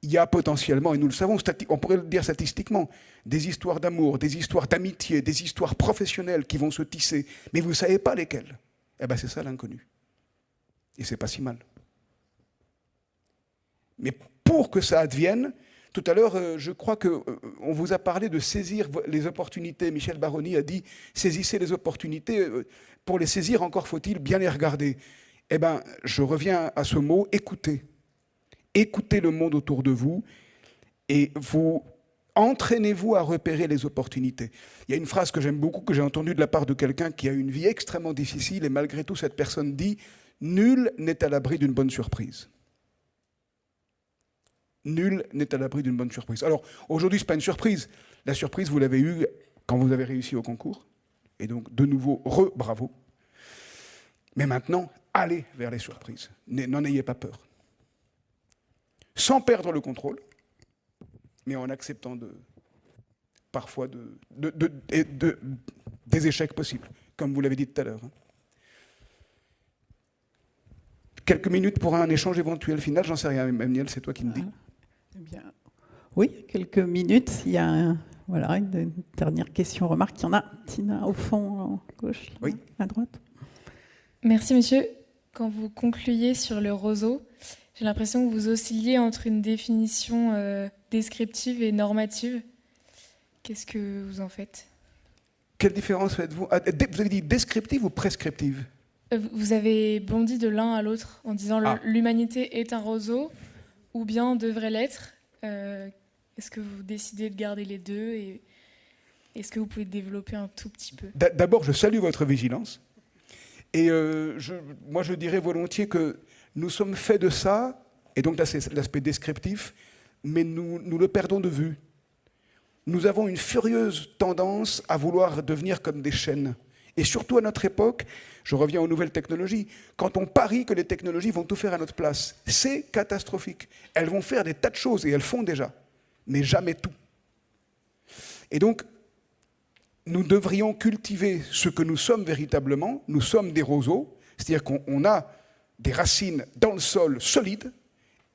Il y a potentiellement, et nous le savons, on pourrait le dire statistiquement, des histoires d'amour, des histoires d'amitié, des histoires professionnelles qui vont se tisser, mais vous ne savez pas lesquelles. Eh bien, c'est ça l'inconnu. Et c'est pas si mal. Mais pour que ça advienne, tout à l'heure, je crois qu'on vous a parlé de saisir les opportunités. Michel Baroni a dit « saisissez les opportunités, pour les saisir encore faut-il bien les regarder ». Eh bien, je reviens à ce mot « écoutez ». Écoutez le monde autour de vous et vous entraînez-vous à repérer les opportunités. Il y a une phrase que j'aime beaucoup, que j'ai entendue de la part de quelqu'un qui a une vie extrêmement difficile et malgré tout, cette personne dit « nul n'est à l'abri d'une bonne surprise ». Nul n'est à l'abri d'une bonne surprise. Alors, aujourd'hui, ce n'est pas une surprise. La surprise, vous l'avez eue quand vous avez réussi au concours. Et donc, de nouveau, bravo. Mais maintenant, allez vers les surprises. N'en ayez pas peur. Sans perdre le contrôle, mais en acceptant parfois des échecs possibles, comme vous l'avez dit tout à l'heure. Quelques minutes pour un échange éventuel final, j'en sais rien, Emmanuel, c'est toi qui me dis. Eh bien, oui, quelques minutes. Il y a une dernière question, remarque. Il y en a, Tina, au fond, à gauche, là, oui. À droite. Merci, monsieur. Quand vous concluiez sur le roseau, j'ai l'impression que vous oscilliez entre une définition descriptive et normative. Qu'est-ce que vous en faites? Quelle différence faites-vous? Vous avez dit descriptive ou prescriptive? Vous avez bondi de l'un à l'autre en disant l'humanité est un roseau, ou bien devrait l'être. Est-ce que vous décidez de garder les deux et est-ce que vous pouvez développer un tout petit peu? D'abord, je salue votre vigilance. Et moi, je dirais volontiers que nous sommes faits de ça, et donc là, c'est l'aspect descriptif, mais nous le perdons de vue. Nous avons une furieuse tendance à vouloir devenir comme des chaînes. Et surtout à notre époque, je reviens aux nouvelles technologies, quand on parie que les technologies vont tout faire à notre place, c'est catastrophique. Elles vont faire des tas de choses, et elles font déjà, mais jamais tout. Et donc, nous devrions cultiver ce que nous sommes véritablement. Nous sommes des roseaux, c'est-à-dire qu'on a des racines dans le sol solides,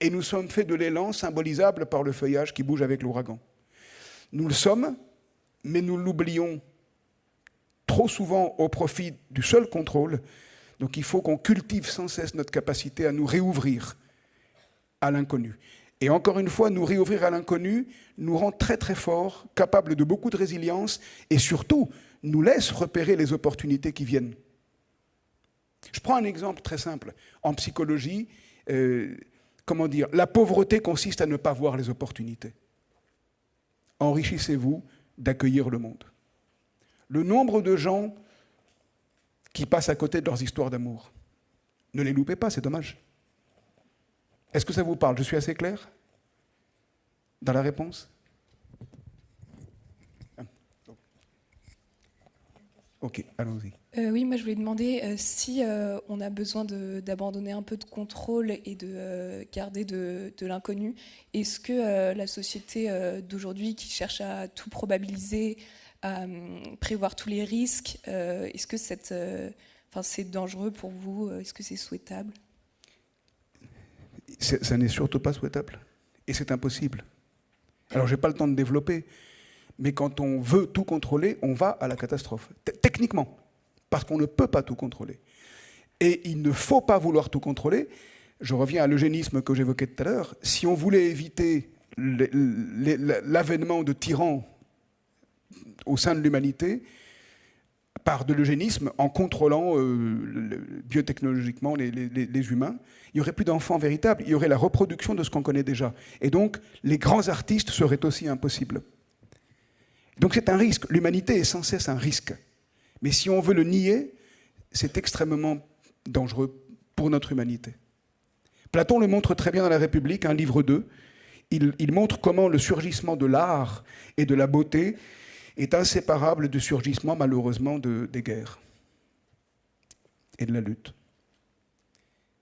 et nous sommes faits de l'élan symbolisable par le feuillage qui bouge avec l'ouragan. Nous le sommes, mais nous l'oublions trop souvent au profit du seul contrôle. Donc il faut qu'on cultive sans cesse notre capacité à nous réouvrir à l'inconnu. Et encore une fois, nous réouvrir à l'inconnu nous rend très très forts, capables de beaucoup de résilience et surtout nous laisse repérer les opportunités qui viennent. Je prends un exemple très simple. En psychologie, la pauvreté consiste à ne pas voir les opportunités. Enrichissez-vous d'accueillir le monde. Le nombre de gens qui passent à côté de leurs histoires d'amour, ne les loupez pas, c'est dommage. Est-ce que ça vous parle? Je suis assez clair dans la réponse? Ok, allons-y. Oui, moi je voulais demander si on a besoin d'abandonner un peu de contrôle et de garder de l'inconnu. Est-ce que la société d'aujourd'hui qui cherche à tout probabiliser, à prévoir tous les risques, est-ce que c'est dangereux pour vous? Est-ce que c'est souhaitable? Ça n'est surtout pas souhaitable. Et c'est impossible. Alors, je n'ai pas le temps de développer, mais quand on veut tout contrôler, on va à la catastrophe. Techniquement, parce qu'on ne peut pas tout contrôler. Et il ne faut pas vouloir tout contrôler. Je reviens à l'eugénisme que j'évoquais tout à l'heure. Si on voulait éviter l'avènement de tyrans au sein de l'humanité, par de l'eugénisme, en contrôlant biotechnologiquement les humains, il n'y aurait plus d'enfants véritables, il y aurait la reproduction de ce qu'on connaît déjà. Et donc, les grands artistes seraient aussi impossibles. Donc c'est un risque. L'humanité est sans cesse un risque. Mais si on veut le nier, c'est extrêmement dangereux pour notre humanité. Platon le montre très bien dans La République, un livre 2. Il montre comment le surgissement de l'art et de la beauté est inséparable du surgissement, malheureusement, des guerres et de la lutte.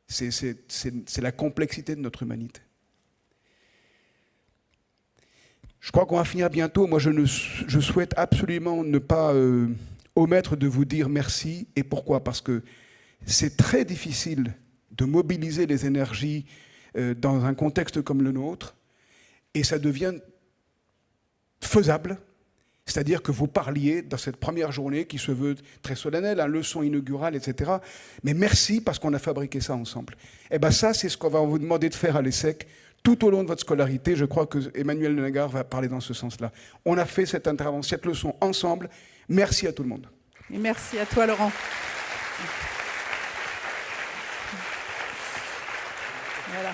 C'est la complexité de notre humanité. Je crois qu'on va finir bientôt. Moi, je souhaite absolument ne pas omettre de vous dire merci. Et pourquoi ? Parce que c'est très difficile de mobiliser les énergies dans un contexte comme le nôtre. Et ça devient faisable. C'est-à-dire que vous parliez dans cette première journée qui se veut très solennelle, leçon inaugurale, etc. Mais merci parce qu'on a fabriqué ça ensemble. Et bien ça, c'est ce qu'on va vous demander de faire à l'ESSEC tout au long de votre scolarité. Je crois que Emmanuel Le Nagard va parler dans ce sens-là. On a fait cette intervention, cette leçon ensemble. Merci à tout le monde. Et merci à toi, Laurent. Voilà.